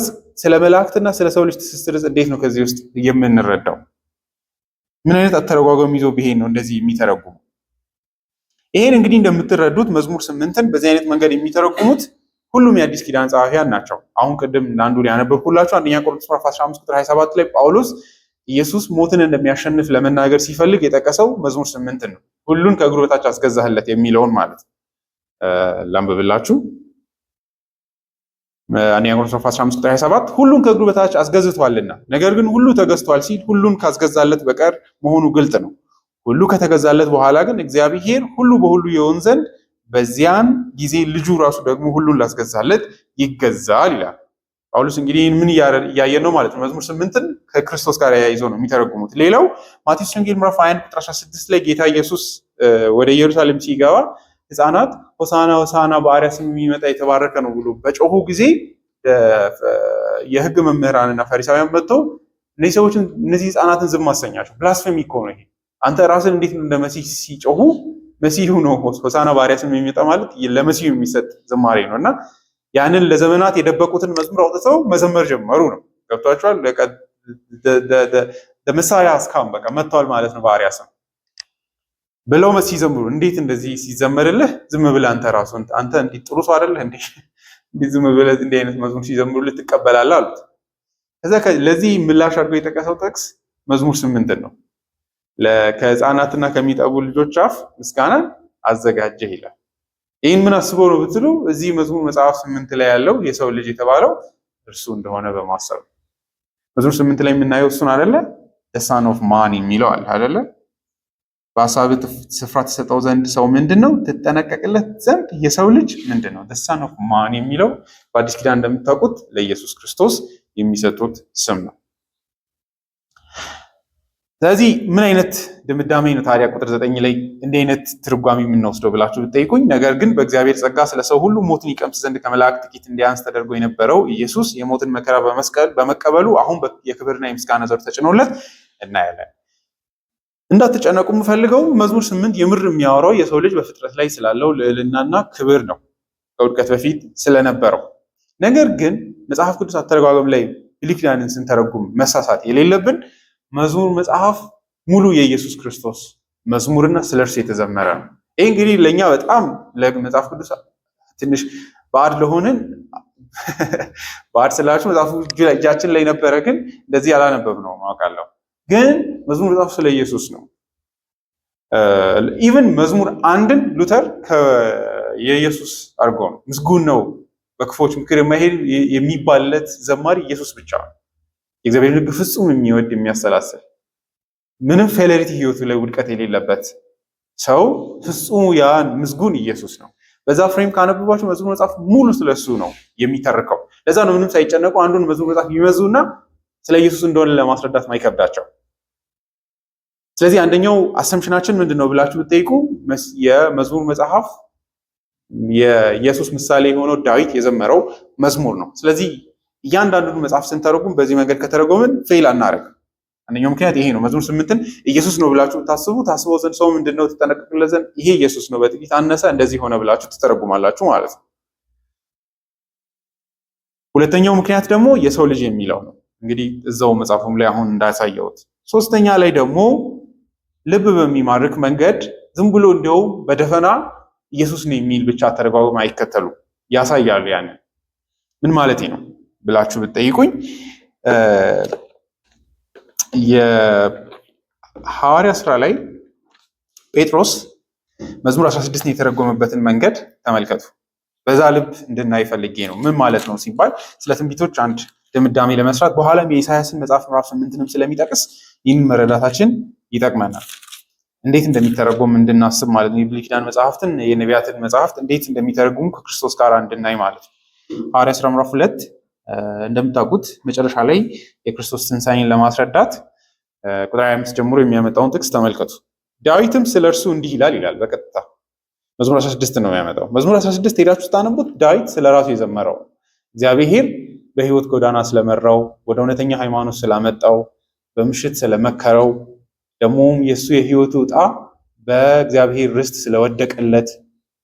ስለ መላእክትና ስለ ሰው ልጅ ትስስር እንዴት ነው ከዚህ ውስጥ የምንረዳው? ምን አይነት አተረጓጎም ይዞ ቢሄድ ነው እንደዚህ የሚተረጉሙ? ይሄን እንግዲህ እንደምትረዱት መዝሙር 8ን በዚህ አይነት መንገድ የሚተረጉሙት ሁሉም የአዲስ ኪዳን ጸሐፊያን ናቸው። አሁን ቅድም አንዱን ያነበብኩላችሁ አንደኛ ቆሮንቶስ ምዕራፍ 15 ቁጥር 27 ላይ ጳውሎስ ኢየሱስ ሞትን እንደሚያሸንፍ ለመናገር ሲፈልግ የጠቀሰው መዝሙር 8 ነው። ሁሉን ከእግሩ በታች አስገዛህለት የሚለውን ማለት ላንብብላችሁ። አንደኛ ቆሮንቶስ ምዕራፍ 15 ቁጥር 27 ሁሉን ከእግሩ በታች አስገዝቷልና፣ ነገር ግን ሁሉ ተገዝቷል ሲል ሁሉን ካስገዛለት በቀር መሆኑ ግልጥ ነው። ሁሉ ከተገዛለት በኋላ ግን እግዚአብሔር ሁሉ በሁሉ ይሆን ዘንድ በዚያን ጊዜ ልጁ ራሱ ደግሞ ሁሉን ላስገዛለት ይገዛል ይላል ጳውሎስ። እንግዲህ ምን እያየን ነው ማለት ነው? መዝሙር 8ን ከክርስቶስ ጋር ያይዞ ነው የሚተረጉሙት። ሌላው ማቴዎስ ወንጌል ምዕራፍ 21 ቁጥር 16 ላይ ጌታ ኢየሱስ ወደ ኢየሩሳሌም ሲገባ ሕፃናት ሆሳና ሆሳና በአርያም ስም የሚመጣ የተባረከ ነው ብሎ በጮሁ ጊዜ የሕግ መምህራንና ፈሪሳውያን መጥተው እነዚህ ሰዎችን እነዚህ ሕፃናትን ዝም አሰኛቸው። ብላስፌሚ እኮ ነው ይሄ። አንተ ራስን እንዴት እንደ መሲህ ሲጮሁ መሲሁ ነው ሆሳና በአርያም ስም የሚመጣ ማለት ለመሲሁ የሚሰጥ ዝማሬ ነው እና ያንን ለዘመናት የደበቁትን መዝሙር አውጥተው መዘመር ጀመሩ ነው። ገብቷቸዋል። ለመሳያ እስካሁን በቃ መጥተዋል ማለት ነው በአርያም ስም ብለው ሲዘምሩ እንዴት እንደዚህ ሲዘመርልህ ዝም ብለህ አንተ ራሱ አንተ እንዲህ ጥሩ ሰው አይደለህ እንዴ? እንዲህ ዝም ብለህ እንዲህ አይነት መዝሙር ሲዘምሩልህ ትቀበላለህ አሉት። ከዛ ለዚህ ምላሽ አድርጎ የጠቀሰው ጥቅስ መዝሙር 8 ነው። ከሕፃናትና ከሚጠቡ ልጆች አፍ ምስጋናን አዘጋጀህ ይላል። ይህን ምን አስበው ነው ብትሉ እዚህ መዝሙር መጽሐፍ 8 ላይ ያለው የሰው ልጅ የተባለው እርሱ እንደሆነ በማሰብ መዝሙር 8 ላይ የምናየው እሱን አይደለ? the son of man የሚለው አለ አይደለ? በሐሳብህ ስፍራ ተሰጠው ዘንድ ሰው ምንድነው? ትጠነቀቅለት ዘንድ የሰው ልጅ ምንድነው? the son of man የሚለው በአዲስ ኪዳን እንደምታውቁት ለኢየሱስ ክርስቶስ የሚሰጡት ስም ነው። ስለዚህ ምን አይነት ድምዳሜ ነው ታዲያ ቁጥር 9 ላይ እንዲህ አይነት ትርጓሜ የምንወስደው ብላችሁ ብትጠይቁኝ፣ ነገር ግን በእግዚአብሔር ጸጋ ስለ ሰው ሁሉ ሞትን ይቀምስ ዘንድ ከመላእክት ጥቂት እንዲያንስ ተደርጎ የነበረው ኢየሱስ የሞትን መከራ በመቀበሉ አሁን የክብርና የምስጋና ዘውድ ተጭኖለት እናያለን። እንዳትጨነቁ የምፈልገው መዝሙር 8 የምር የሚያወራው የሰው ልጅ በፍጥረት ላይ ስላለው ልዕልናና ክብር ነው ከውድቀት በፊት ስለነበረው። ነገር ግን መጽሐፍ ቅዱስ አተረጓጎም ላይ ብሉይ ኪዳንን ስንተረጉም መሳሳት የሌለብን መዝሙር መጽሐፍ ሙሉ የኢየሱስ ክርስቶስ መዝሙርና ስለ እርሱ የተዘመረ ነው። ይህ እንግዲህ ለእኛ በጣም ለመጽሐፍ ቅዱስ ትንሽ ባዕድ ለሆንን ባዕድ ስላችሁ መጽሐፉ እጃችን ላይ ነበረ፣ ግን እንደዚህ ያላነበብ ነው ማውቃለሁ። ግን መዝሙር መጽሐፍ ስለ ኢየሱስ ነው። ኢቭን መዝሙር 1ን ሉተር የኢየሱስ አድርጎ ነው። ምስጉን ነው በክፎች ምክር የማይሄድ የሚባልለት ዘማሪ ኢየሱስ ብቻ ነው። የእግዚአብሔር ሕግ ፍጹም የሚወድ የሚያሰላስል ምንም ፌለሪቲ ህይወቱ ላይ ውድቀት የሌለበት ሰው ፍጹም ያን ምስጉን ኢየሱስ ነው። በዛ ፍሬም ካነበባችሁ መዝሙር መጽሐፍ ሙሉ ስለሱ ነው የሚተርከው። ለዛ ነው ምንም ሳይጨነቁ አንዱን መዝሙር መጽሐፍ ይመዙና ስለ ኢየሱስ እንደሆነ ለማስረዳት ማይከብዳቸው። ስለዚህ አንደኛው አሰምሽናችን ምንድነው ብላችሁ ብትጠይቁ የመዝሙር መጽሐፍ የኢየሱስ ምሳሌ የሆነው ዳዊት የዘመረው መዝሙር ነው። ስለዚህ እያንዳንዱን መጽሐፍ ስንተረጉም በዚህ መንገድ ከተረጎምን ፌል አናረግ። አንደኛው ምክንያት ይሄ ነው። መዝሙር 8ን ኢየሱስ ነው ብላችሁ ታስበው ዘንድ ሰው ምንድነው ትጠነቀቁለት ዘንድ ይሄ ኢየሱስ ነው በጥቂት አነሰ እንደዚህ ሆነ ብላችሁ ትተረጉማላችሁ ማለት ነው። ሁለተኛው ምክንያት ደግሞ የሰው ልጅ የሚለው ነው። እንግዲህ እዛው መጽሐፉም ላይ አሁን እንዳሳየሁት። ሶስተኛ ላይ ደግሞ ልብ በሚማርክ መንገድ ዝም ብሎ እንደው በደፈና ኢየሱስ ነው የሚል ብቻ ተረጓጉም አይከተሉ ያሳያሉ። ያንን ምን ማለት ነው ብላችሁ ብትጠይቁኝ የሐዋርያ ሥራ ላይ ጴጥሮስ መዝሙር 16 የተረጎመበትን መንገድ ተመልከቱ። በዛ ልብ እንድናይ ፈልጌ ነው። ምን ማለት ነው ሲባል ስለ ትንቢቶች አንድ ድምዳሜ ለመስራት በኋላም የኢሳያስን መጽሐፍ ምዕራፍ 8ንም ስለሚጠቅስ ይህንን መረዳታችን ይጠቅመናል። እንዴት እንደሚተረጎም እንድናስብ ማለት ነው። የብሉይ ኪዳን መጽሐፍትን የነቢያትን መጽሐፍት እንዴት እንደሚተረጉሙ ከክርስቶስ ጋር እንድናይ ማለት ነው። ሐዋርያ ሥራ ምዕራፍ 2 እንደምታውቁት መጨረሻ ላይ የክርስቶስ ትንሣኤን ለማስረዳት ቁጥር 25 ጀምሮ የሚያመጣውን ጥቅስ ተመልከቱ። ዳዊትም ስለ እርሱ እንዲህ ይላል። በቀጥታ መዝሙር 16 ነው የሚያመጣው። መዝሙር 16 ሄዳችሁ ስታነቡት ዳዊት ስለ ራሱ የዘመረው እግዚአብሔር በሕይወት ጎዳና ስለመራው፣ ወደ እውነተኛ ሃይማኖት ስላመጣው፣ በምሽት ስለመከረው፣ ደግሞም የእሱ የሕይወቱ ዕጣ በእግዚአብሔር ርስት ስለወደቀለት፣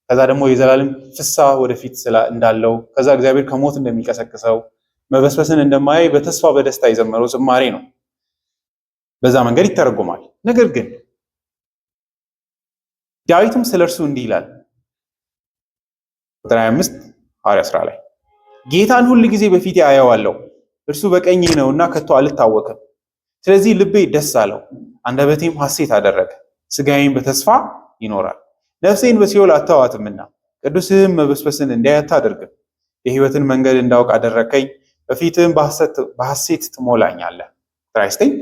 ከዛ ደግሞ የዘላለም ፍስሐ ወደፊት እንዳለው፣ ከዛ እግዚአብሔር ከሞት እንደሚቀሰቅሰው፣ መበስበስን እንደማያይ በተስፋ በደስታ የዘመረው ዝማሬ ነው። በዛ መንገድ ይተረጎማል። ነገር ግን ዳዊትም ስለርሱ እንዲህ ይላል ቁጥር 25 ሐዋርያት ሥራ ላይ ጌታን ሁል ጊዜ በፊቴ አየዋለሁ፣ እርሱ በቀኜ ነውና ከቶ አልታወክም። ስለዚህ ልቤ ደስ አለው፣ አንደበቴም ሐሴት አደረገ፣ ሥጋዬም በተስፋ ይኖራል። ነፍሴን በሲኦል አተዋትምና ቅዱስህም መበስበስን እንዲያይ አታደርግም። የሕይወትን መንገድ እንዳውቅ አደረከኝ፣ በፊትህም በሐሴት ትሞላኛለህ። ትራይስቴኝ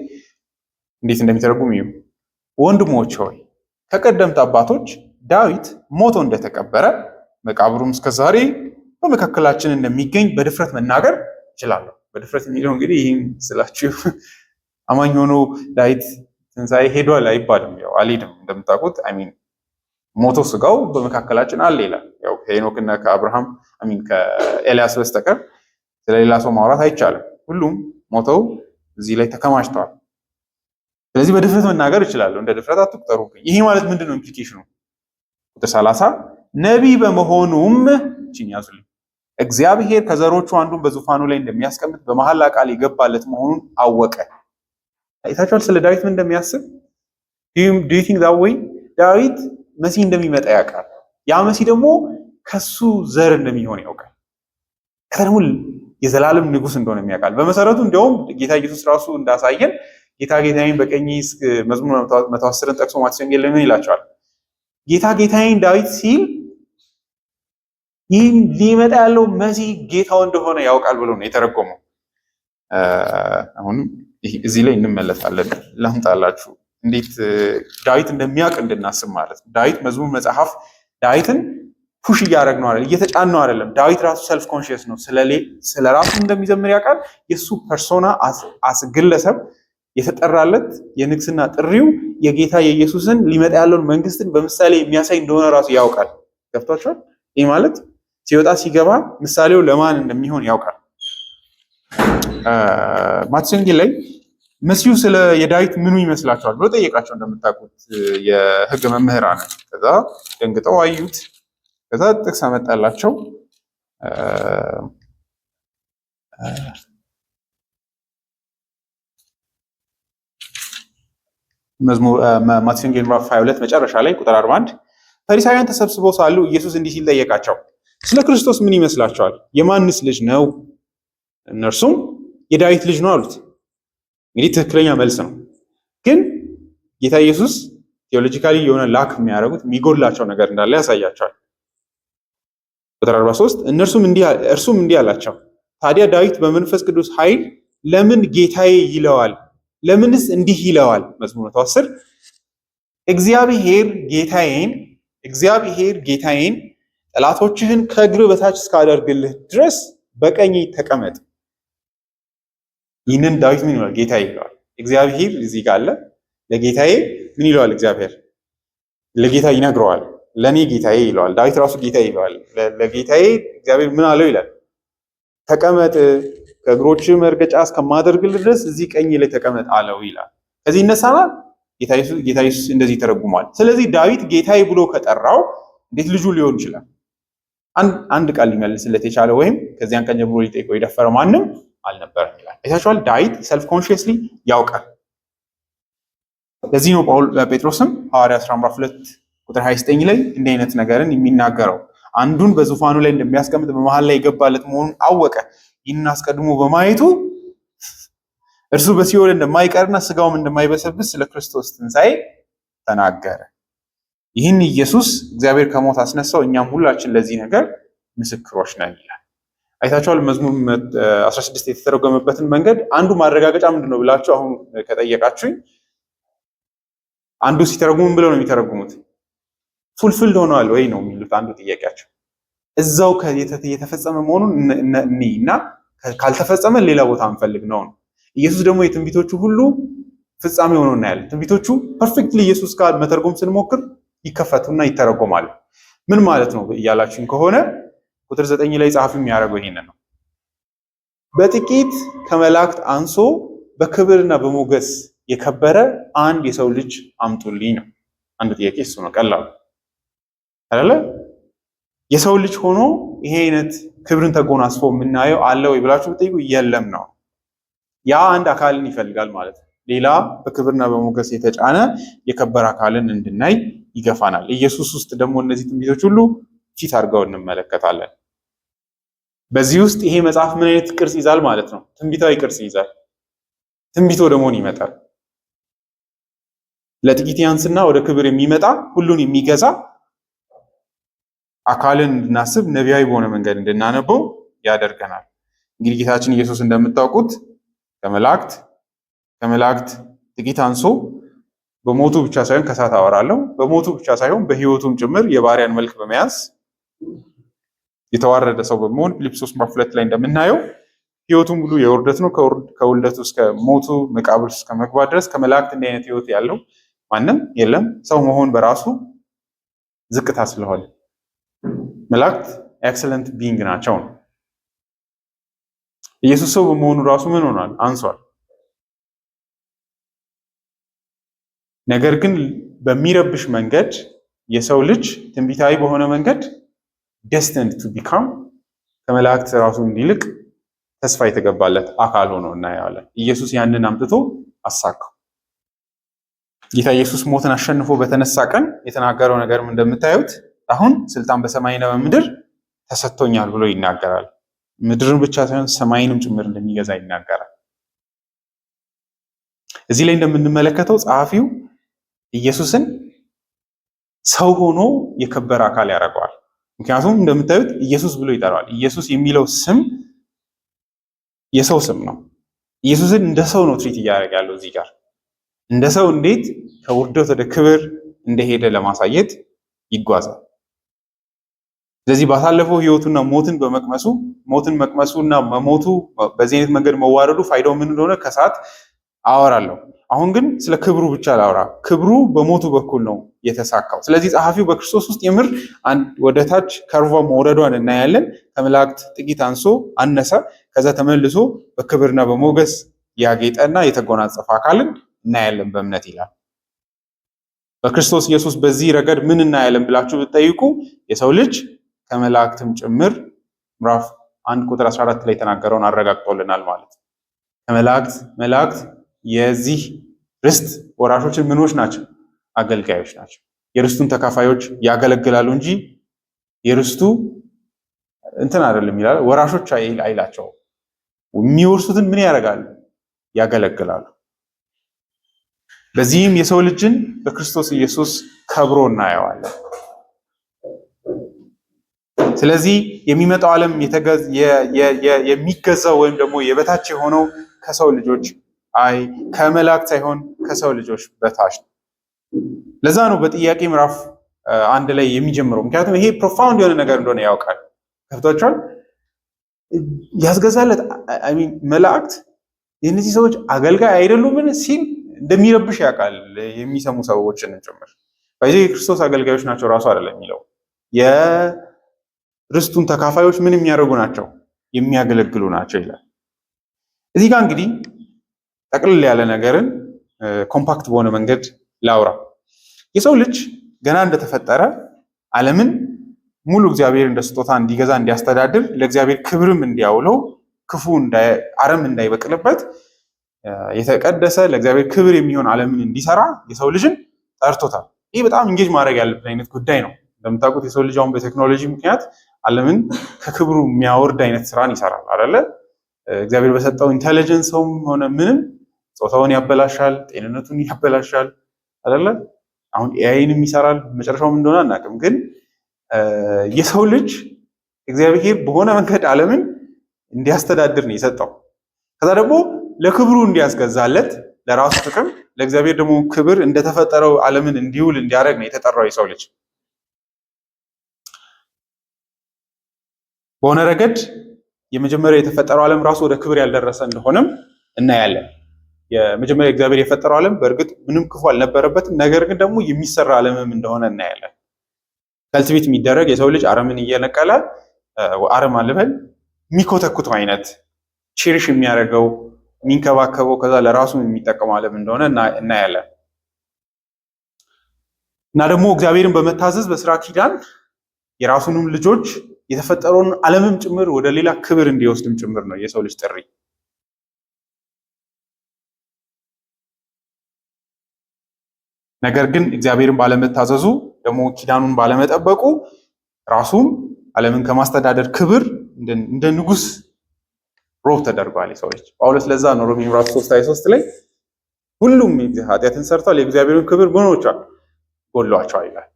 እንዴት እንደሚተረጉም እዩ። ወንድሞች ሆይ ከቀደምት አባቶች ዳዊት ሞቶ እንደተቀበረ መቃብሩም እስከዛሬ በመካከላችን እንደሚገኝ በድፍረት መናገር እችላለሁ። በድፍረት የሚለው እንግዲህ ይህን ስላችሁ አማኝ ሆኖ ዳዊት ትንሣኤ ሄዷል አይባልም። ያው አልሄድም እንደምታውቁት አሚን ሞቶ ስጋው በመካከላችን አለ ይላል። ያው ከሄኖክና ከአብርሃም አሚን ከኤልያስ በስተቀር ስለሌላ ሰው ማውራት አይቻልም። ሁሉም ሞተው እዚህ ላይ ተከማችተዋል። ስለዚህ በድፍረት መናገር እችላለሁ። እንደ ድፍረት አትቁጠሩብኝ። ይሄ ማለት ምንድን ነው ኢምፕሊኬሽኑ? ቁጥር 30 ነቢይ በመሆኑም ያዙልኝ እግዚአብሔር ከዘሮቹ አንዱን በዙፋኑ ላይ እንደሚያስቀምጥ በመሐላ ቃል የገባለት መሆኑን አወቀ። አይታችኋል ስለ ዳዊት ምን እንደሚያስብ? ዱ ዩ ቲንክ ዛት ዌይ? ዳዊት መሲህ እንደሚመጣ ያውቃል። ያ መሲህ ደግሞ ከሱ ዘር እንደሚሆን ያውቃል። ከደግሞ የዘላለም ንጉስ እንደሆነ ያውቃል። በመሰረቱ እንደውም ጌታ ኢየሱስ ራሱ እንዳሳየን ጌታ ጌታዬን በቀኝ መዝሙር 110ን ጠቅሶ ማቴዎስ ወንጌል ላይ ምን ይላቸዋል? ጌታ ጌታዬን ዳዊት ሲል ይህ ሊመጣ ያለው መሲህ ጌታው እንደሆነ ያውቃል ብሎ ነው የተረጎመው። አሁን እዚህ ላይ እንመለሳለን። ላምጣላችሁ እንዴት ዳዊት እንደሚያውቅ እንድናስብ ማለት ነው። ዳዊት መዝሙር መጽሐፍ ዳዊትን ፑሽ እያደረግ ነው አይደል? እየተጫን ነው አይደለም። ዳዊት ራሱ ሰልፍ ኮንሺየስ ነው። ስለ ራሱ እንደሚዘምር ያውቃል። የሱ ፐርሶና አስ ግለሰብ የተጠራለት የንግስና ጥሪው የጌታ የኢየሱስን ሊመጣ ያለውን መንግስትን በምሳሌ የሚያሳይ እንደሆነ ራሱ ያውቃል። ገብቷችኋል? ይህ ማለት ሲወጣ ሲገባ ምሳሌው ለማን እንደሚሆን ያውቃል። ማቴዎስ ወንጌል ላይ መሲሁ ስለ የዳዊት ምኑ ይመስላችኋል ብሎ ጠየቃቸው። እንደምታውቁት የሕግ መምህራን ከዛ ደንግጠው አዩት። ከዛ ጥቅስ አመጣላቸው። ማቴዎስ ወንጌል ምዕራፍ 22 መጨረሻ ላይ ቁጥር 41 ፈሪሳውያን ተሰብስበው ሳሉ ኢየሱስ እንዲህ ሲል ጠየቃቸው፣ ስለ ክርስቶስ ምን ይመስላችኋል? የማንስ ልጅ ነው? እነርሱም የዳዊት ልጅ ነው አሉት። እንግዲህ ትክክለኛ መልስ ነው። ግን ጌታ ኢየሱስ ቴዎሎጂካሊ የሆነ ላክ የሚያደርጉት የሚጎድላቸው ነገር እንዳለ ያሳያቸዋል። ቁጥር 43 እርሱም እንዲህ አላቸው፣ ታዲያ ዳዊት በመንፈስ ቅዱስ ኃይል ለምን ጌታዬ ይለዋል? ለምንስ እንዲህ ይለዋል? መዝሙር 110 እግዚአብሔር ጌታዬን ጠላቶችህን ከእግር በታች እስካደርግልህ ድረስ በቀኝ ተቀመጥ። ይህንን ዳዊት ምን ይለዋል? ጌታዬ ይለዋል። እግዚአብሔር እዚህ ጋር አለ። ለጌታዬ ምን ይለዋል? እግዚአብሔር ለጌታ ይነግረዋል። ለኔ ጌታዬ ይለዋል። ዳዊት ራሱ ጌታዬ ይለዋል። ለጌታዬ እግዚአብሔር ምን አለው ይላል? ተቀመጥ፣ ከእግሮች መርገጫ እስከማደርግልህ ድረስ እዚህ ቀኝ ላይ ተቀመጥ አለው ይላል። ከዚህ ይነሳና ጌታ ኢየሱስ እንደዚህ ተረጉሟል። ስለዚህ ዳዊት ጌታዬ ብሎ ከጠራው እንዴት ልጁ ሊሆን ይችላል? አንድ ቃል ሊመልስለት የቻለ ወይም ከዚያን ቀን ጀምሮ ሊጠይቀው የደፈረው ማንም አልነበረም ይላል። አይታችኋል? ዳዊት ሰልፍ ኮንሺየስሊ ያውቃል። ለዚህ ነው ጴጥሮስም ሐዋርያት ሥራ ምዕራፍ 2 ቁጥር 29 ላይ እንዲህ አይነት ነገርን የሚናገረው አንዱን በዙፋኑ ላይ እንደሚያስቀምጥ በመሃል ላይ የገባለት መሆኑን አወቀ። ይህንን አስቀድሞ በማየቱ እርሱ በሲኦል እንደማይቀርና ስጋውም እንደማይበሰብስ ስለ ክርስቶስ ትንሣኤ ተናገረ። ይህን ኢየሱስ እግዚአብሔር ከሞት አስነሳው፣ እኛም ሁላችን ለዚህ ነገር ምስክሮች ነን ይላል። አይታችኋል? መዝሙር 16 የተተረጎመበትን መንገድ አንዱ ማረጋገጫ ምንድን ነው ብላችሁ አሁን ከጠየቃችሁኝ አንዱ ሲተረጉሙ ብለው ነው የሚተረጉሙት። ፉልፊልድ ሆኗል ወይ ነው የሚሉት አንዱ ጥያቄያቸው። እዛው የተፈጸመ መሆኑን እና ካልተፈጸመ ሌላ ቦታ እንፈልግ ነው። ኢየሱስ ደግሞ የትንቢቶቹ ሁሉ ፍጻሜ ሆኖ እናያለን። ትንቢቶቹ ፐርፌክትሊ ኢየሱስ ጋር መተርጎም ስንሞክር ይከፈቱና ይተረጎማሉ። ምን ማለት ነው እያላችሁኝ ከሆነ ቁጥር 9 ላይ ጸሐፊው የሚያደርገው ይሄንን ነው። በጥቂት ከመላእክት አንሶ በክብርና በሞገስ የከበረ አንድ የሰው ልጅ አምጡልኝ ነው። አንዱ ጥያቄ እሱ ነው። ቀላል አይደለ? የሰው ልጅ ሆኖ ይሄ አይነት ክብርን ተጎናጽፎ የምናየው አለ ወይ ብላችሁ ብትጠይቁ የለም ነው። ያ አንድ አካልን ይፈልጋል ማለት ነው። ሌላ በክብርና በሞገስ የተጫነ የከበረ አካልን እንድናይ ይገፋናል። ኢየሱስ ውስጥ ደግሞ እነዚህ ትንቢቶች ሁሉ ፊት አድርገው እንመለከታለን። በዚህ ውስጥ ይሄ መጽሐፍ ምን አይነት ቅርጽ ይዛል ማለት ነው? ትንቢታዊ ቅርጽ ይዛል። ትንቢት ወደ መሆን ይመጣል። ለጥቂት ያንስና ወደ ክብር የሚመጣ ሁሉን የሚገዛ አካልን እንድናስብ ነቢያዊ በሆነ መንገድ እንድናነበው ያደርገናል። እንግዲህ ጌታችን ኢየሱስ እንደምታውቁት ከመላእክት ጥቂት አንሶ በሞቱ ብቻ ሳይሆን ከሳት አወራለሁ በሞቱ ብቻ ሳይሆን በሕይወቱም ጭምር የባሪያን መልክ በመያዝ የተዋረደ ሰው በመሆን ፊልጵስዩስ ምዕራፍ 2 ላይ እንደምናየው ሕይወቱም ሁሉ የውርደት ነው። ከውልደቱ እስከ ሞቱ መቃብር እስከ መግባት ድረስ ከመላእክት እንዲህ አይነት ሕይወት ያለው ማንም የለም። ሰው መሆን በራሱ ዝቅታ ስለሆነ መላእክት ኤክሰለንት ቢንግ ናቸው ነው። ኢየሱስ ሰው በመሆኑ ራሱ ምን ሆኗል? አንሷል። ነገር ግን በሚረብሽ መንገድ የሰው ልጅ ትንቢታዊ በሆነ መንገድ destined to become ከመላእክት ራሱ እንዲልቅ ተስፋ የተገባለት አካል ሆኖ እናያለን። ኢየሱስ ያንን አምጥቶ አሳካው። ጌታ ኢየሱስ ሞትን አሸንፎ በተነሳ ቀን የተናገረው ነገርም እንደምታዩት አሁን ስልጣን በሰማይና በምድር ተሰጥቶኛል ብሎ ይናገራል። ምድርን ብቻ ሳይሆን ሰማይንም ጭምር እንደሚገዛ ይናገራል። እዚህ ላይ እንደምንመለከተው ጸሐፊው ኢየሱስን ሰው ሆኖ የከበረ አካል ያደርገዋል። ምክንያቱም እንደምታዩት ኢየሱስ ብሎ ይጠራዋል። ኢየሱስ የሚለው ስም የሰው ስም ነው። ኢየሱስን እንደ ሰው ነው ትሪት እያደረገ ያለው እዚህ ጋር እንደ ሰው እንዴት ከውርደት ወደ ክብር እንደሄደ ለማሳየት ይጓዛል። ስለዚህ ባሳለፈው ሕይወቱና ሞትን መቅመሱና መሞቱ በዚህ አይነት መንገድ መዋረዱ ፋይዳው ምን እንደሆነ ከሰዓት አወራለሁ። አሁን ግን ስለ ክብሩ ብቻ ላውራ። ክብሩ በሞቱ በኩል ነው የተሳካው። ስለዚህ ጸሐፊው በክርስቶስ ውስጥ የምር ወደ ታች ከርቫ መውረዷን እናያለን። ከመላእክት ጥቂት አንሶ አነሰ፣ ከዛ ተመልሶ በክብርና በሞገስ ያጌጠና የተጎናጸፈ አካልን እናያለን በእምነት ይላል። በክርስቶስ ኢየሱስ በዚህ ረገድ ምን እናያለን ብላችሁ ብትጠይቁ የሰው ልጅ ከመላእክትም ጭምር ምዕራፍ 1 ቁጥር 14 ላይ የተናገረውን አረጋግጦልናል ማለት ነው። መላእክት የዚህ ርስት ወራሾችን ምኖች ናቸው? አገልጋዮች ናቸው። የርስቱን ተካፋዮች ያገለግላሉ እንጂ የርስቱ እንትን አይደለም ይላል። ወራሾች አይላቸው። የሚወርሱትን ምን ያደርጋሉ? ያገለግላሉ። በዚህም የሰው ልጅን በክርስቶስ ኢየሱስ ከብሮ እናየዋለን። ስለዚህ የሚመጣው ዓለም የሚገዛው ወይም ደግሞ የበታች የሆነው ከሰው ልጆች ከመላእክት ሳይሆን ከሰው ልጆች በታች ነው። ለዛ ነው በጥያቄ ምዕራፍ 1 ላይ የሚጀምረው። ምክንያቱም ይሄ ፕሮፋውንድ የሆነ ነገር እንደሆነ ያውቃል። ከፍቷቸዋል። ያስገዛለት መላእክት የእነዚህ ሰዎች አገልጋይ አይደሉምን ሲል እንደሚረብሽ ያውቃል። የሚሰሙ ሰዎችን ጭምር በዚህ የክርስቶስ አገልጋዮች ናቸው ራሱ አይደለም የሚለው የርስቱን ተካፋዮች ምን የሚያደርጉ ናቸው? የሚያገለግሉ ናቸው ይላል። እዚህ ጋር እንግዲህ ጠቅልል ያለ ነገርን ኮምፓክት በሆነ መንገድ ላውራ። የሰው ልጅ ገና እንደተፈጠረ ዓለምን ሙሉ እግዚአብሔር እንደ ስጦታ እንዲገዛ እንዲያስተዳድር ለእግዚአብሔር ክብርም እንዲያውለው ክፉ አረም እንዳይበቅልበት የተቀደሰ ለእግዚአብሔር ክብር የሚሆን ዓለምን እንዲሰራ የሰው ልጅን ጠርቶታል። ይህ በጣም እንጌጅ ማድረግ ያለብን አይነት ጉዳይ ነው። እንደምታውቁት የሰው ልጅ አሁን በቴክኖሎጂ ምክንያት ዓለምን ከክብሩ የሚያወርድ አይነት ስራን ይሰራል አይደለ? እግዚአብሔር በሰጠው ኢንተለጀንስም ሆነ ምንም ጾታውን ያበላሻል፣ ጤንነቱን ያበላሻል አይደለ? አሁን ኤአይንም ይሰራል። መጨረሻው ምን እንደሆነ አናውቅም። ግን የሰው ልጅ እግዚአብሔር በሆነ መንገድ ዓለምን እንዲያስተዳድር ነው የሰጠው። ከዛ ደግሞ ለክብሩ እንዲያስገዛለት ለራሱ ጥቅም ለእግዚአብሔር ደግሞ ክብር እንደተፈጠረው ዓለምን እንዲውል እንዲያደርግ ነው የተጠራው የሰው ልጅ። በሆነ ረገድ የመጀመሪያው የተፈጠረው ዓለም ራሱ ወደ ክብር ያልደረሰ እንደሆነም እናያለን። የመጀመሪያ እግዚአብሔር የፈጠረው ዓለም በእርግጥ ምንም ክፉ አልነበረበትም። ነገር ግን ደግሞ የሚሰራ ዓለምም እንደሆነ እናያለን። ከልትቤት የሚደረግ የሰው ልጅ አረምን እየነቀለ አረም አልበል የሚኮተኩተው አይነት ቼሪሽ የሚያደርገው የሚንከባከበው ከዛ ለራሱ የሚጠቀመው ዓለም እንደሆነ እናያለን። እና ደግሞ እግዚአብሔርን በመታዘዝ በስራ ኪዳን የራሱንም ልጆች የተፈጠረውን ዓለምም ጭምር ወደ ሌላ ክብር እንዲወስድም ጭምር ነው የሰው ልጅ ጥሪ። ነገር ግን እግዚአብሔርን ባለመታዘዙ ደግሞ ኪዳኑን ባለመጠበቁ ራሱም ዓለምን ከማስተዳደር ክብር እንደ ንጉስ ሮብ ተደርጓል የሰው ልጅ። ጳውሎስ ለዛ ነው ሮሜ ምዕራፍ 3:23 ላይ ሁሉም ኃጢአትን ሰርተዋል የእግዚአብሔርን ክብር ጎሏቸዋል ይላል።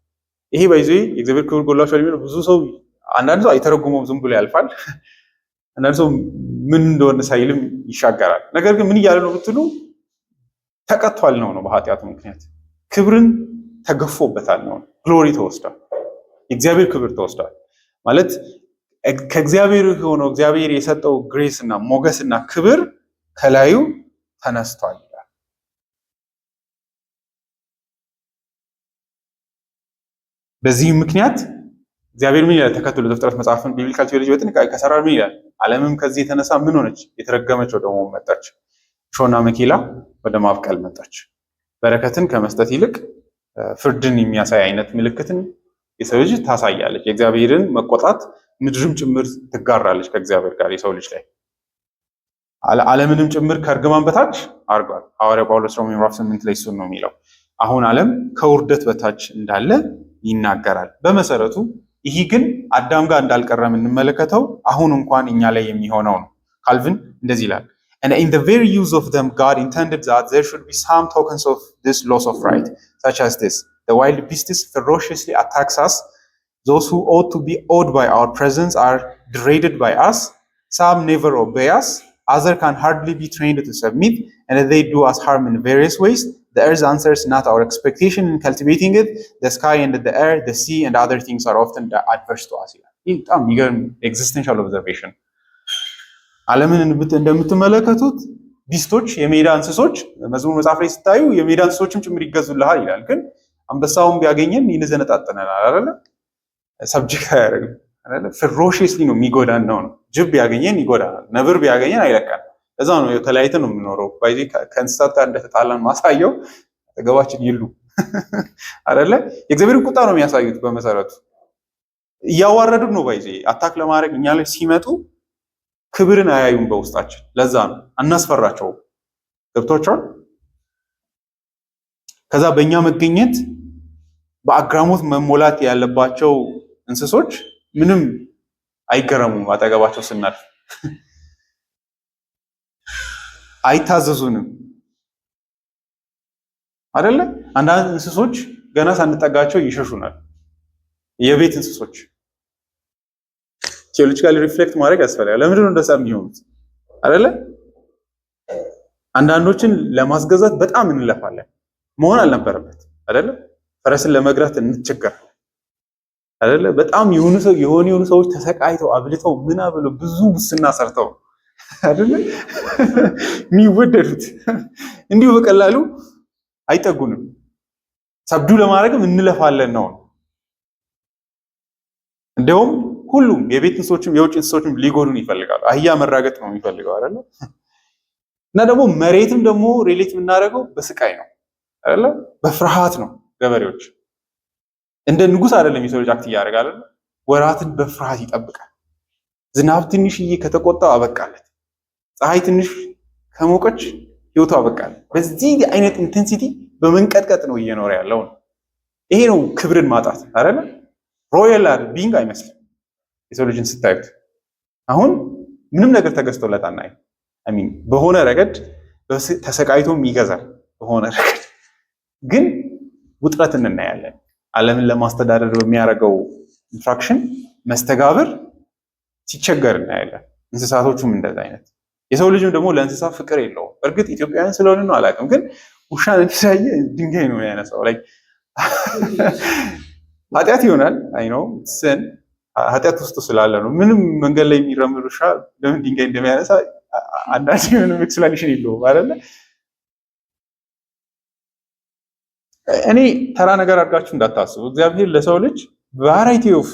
ይሄ ባይዘይ የእግዚአብሔር ክብር ጎሏቸዋል የሚለው ብዙ ሰው አንዳንድ ሰው አይተረጉመውም፣ ዝም ብሎ ያልፋል። አንዳንድ ሰው ምን እንደሆነ ሳይልም ይሻገራል። ነገር ግን ምን እያለ ነው ብትሉ ተቀጥቷል ነው በኃጢአቱ ምክንያት ክብርን ተገፎበታል ነው። ግሎሪ ተወስዷል፣ የእግዚአብሔር ክብር ተወስዷል ማለት ከእግዚአብሔር የሆነው እግዚአብሔር የሰጠው ግሬስ እና ሞገስ እና ክብር ከላዩ ተነስቷል ይላል። በዚህ ምክንያት እግዚአብሔር ምን ይላል? ተከትሎ ዘፍጥረት መጽሐፍን ቢብሊካል ቲዮሎጂ በጥንቃቄ ከሰራ ምን ይላል? ዓለምም ከዚህ የተነሳ ምን ሆነች? የተረገመች ወደ መሆን መጣች። ሾና መኪላ ወደ ማብቀል መጣች። በረከትን ከመስጠት ይልቅ ፍርድን የሚያሳይ አይነት ምልክትን የሰው ልጅ ታሳያለች። የእግዚአብሔርን መቆጣት ምድርም ጭምር ትጋራለች ከእግዚአብሔር ጋር የሰው ልጅ ላይ ዓለምንም ጭምር ከእርግማን በታች አድርጓል። ሐዋርያው ጳውሎስ ሮሜ ምዕራፍ 8 ላይ እሱን ነው የሚለው። አሁን ዓለም ከውርደት በታች እንዳለ ይናገራል። በመሰረቱ ይህ ግን አዳም ጋር እንዳልቀረ የምንመለከተው አሁን እንኳን እኛ ላይ የሚሆነው ነው። ካልቪን እንደዚህ ይላል And in the very use of them, God intended that there should be some tokens of this loss of right, such as this. The wild beasts ferociously attacks us. Those who ought to be awed by our presence are derided by us. Some never obey us. Others can hardly be trained to submit, and they do us harm in various ways. The earth answers not our expectation in cultivating it. The sky and the air, the sea and other things are often adverse to us. Existential observation. ዓለምን እንደምትመለከቱት ቢስቶች የሜዳ እንስሶች መዝሙር መጽሐፍ ላይ ስታዩ የሜዳ እንስሶችም ጭምር ይገዙልሃል ይላል። ግን አንበሳውን ቢያገኘን ይነዘነጣጠናል አይደለ? ሰብጀክት አያደርግም አይደለ? ፌሮሺየስሊ ነው የሚጎዳን ነው። ጅብ ቢያገኘን ይጎዳናል፣ ነብር ቢያገኘን አይለቀን። ለዛ ነው ተለያይተን ነው የምንኖረው። ባይዚ ከእንስሳት ጋር እንደተጣላን ማሳየው አጠገባችን ይሉ አይደለ? የእግዚአብሔርን ቁጣ ነው የሚያሳዩት። በመሰረቱ እያዋረዱን ነው። ባይዚ አታክ ለማድረግ እኛ ላይ ሲመጡ ክብርን አያዩም በውስጣችን። ለዛ ነው አናስፈራቸው። ገብቷቸዋል። ከዛ በእኛ መገኘት በአግራሞት መሞላት ያለባቸው እንስሶች ምንም አይገረሙም። አጠገባቸው ስናልፍ አይታዘዙንም አይደለ? አንዳንድ እንስሶች ገና ሳንጠጋቸው ይሸሹናል። የቤት እንስሶች ቴዎሎጂካሊ ሪፍሌክት ማድረግ ያስፈልጋል። ለምንድን ነው እንደዛ የሚሆኑት አይደለ? አንዳንዶችን ለማስገዛት በጣም እንለፋለን። መሆን አልነበረበት አይደለ? ፈረስን ለመግራት እንቸገራለን አይደለ? በጣም የሆኑ ሰዎች ተሰቃይተው አብልተው ምን ብለው ብዙ ሙስና ሰርተው አይደለ የሚወደዱት እንዲሁ በቀላሉ አይጠጉንም። ሰብዱ ለማድረግም እንለፋለን ነው። እንደውም ሁሉም የቤት እንስሶችም የውጭ እንስሶችም ሊጎዱን ይፈልጋሉ። አህያ መራገጥ ነው የሚፈልገው አይደለ? እና ደግሞ መሬትም ደግሞ ሪሌት የምናደርገው በስቃይ ነው አይደለ? በፍርሃት ነው። ገበሬዎች እንደ ንጉስ አይደለም የሰው ልጅ አክት ያደርጋል። ወራትን በፍርሃት ይጠብቃል። ዝናብ ትንሽዬ ከተቆጣ አበቃለት። ፀሐይ ትንሽ ከሞቀች ህይወቱ አበቃለት። በዚህ አይነት ኢንቴንሲቲ በመንቀጥቀጥ ነው እየኖረ ያለው። ይሄ ነው ክብርን ማጣት አይደለ? ሮያል ቢንግ አይመስልም። የሰው ልጅን ስታዩት አሁን ምንም ነገር ተገዝቶለት አናይም። አሚን በሆነ ረገድ ተሰቃይቶም ይገዛል። በሆነ ረገድ ግን ውጥረት እናያለን። ዓለምን ለማስተዳደር በሚያደርገው ኢንፍራክሽን መስተጋብር ሲቸገር እናያለን። እንስሳቶቹም እንደዛ አይነት። የሰው ልጅም ደግሞ ለእንስሳ ፍቅር የለውም። በእርግጥ ኢትዮጵያውያን ስለሆነ ነው አላውቅም፣ ግን ውሻን የተለያየ ድንጋይ ነው ያነሳው። ላይ ኃጢአት ይሆናል አይ ነው ስን ኃጢአት ውስጥ ስላለ ነው። ምንም መንገድ ላይ የሚራመድ ውሻ ለምን ድንጋይ እንደሚያነሳ አንዳንድ ምንም ኤክስፕላኔሽን የለውም አይደለ? እኔ ተራ ነገር አድርጋችሁ እንዳታስቡ። እግዚአብሔር ለሰው ልጅ ቫራይቲ ኦፍ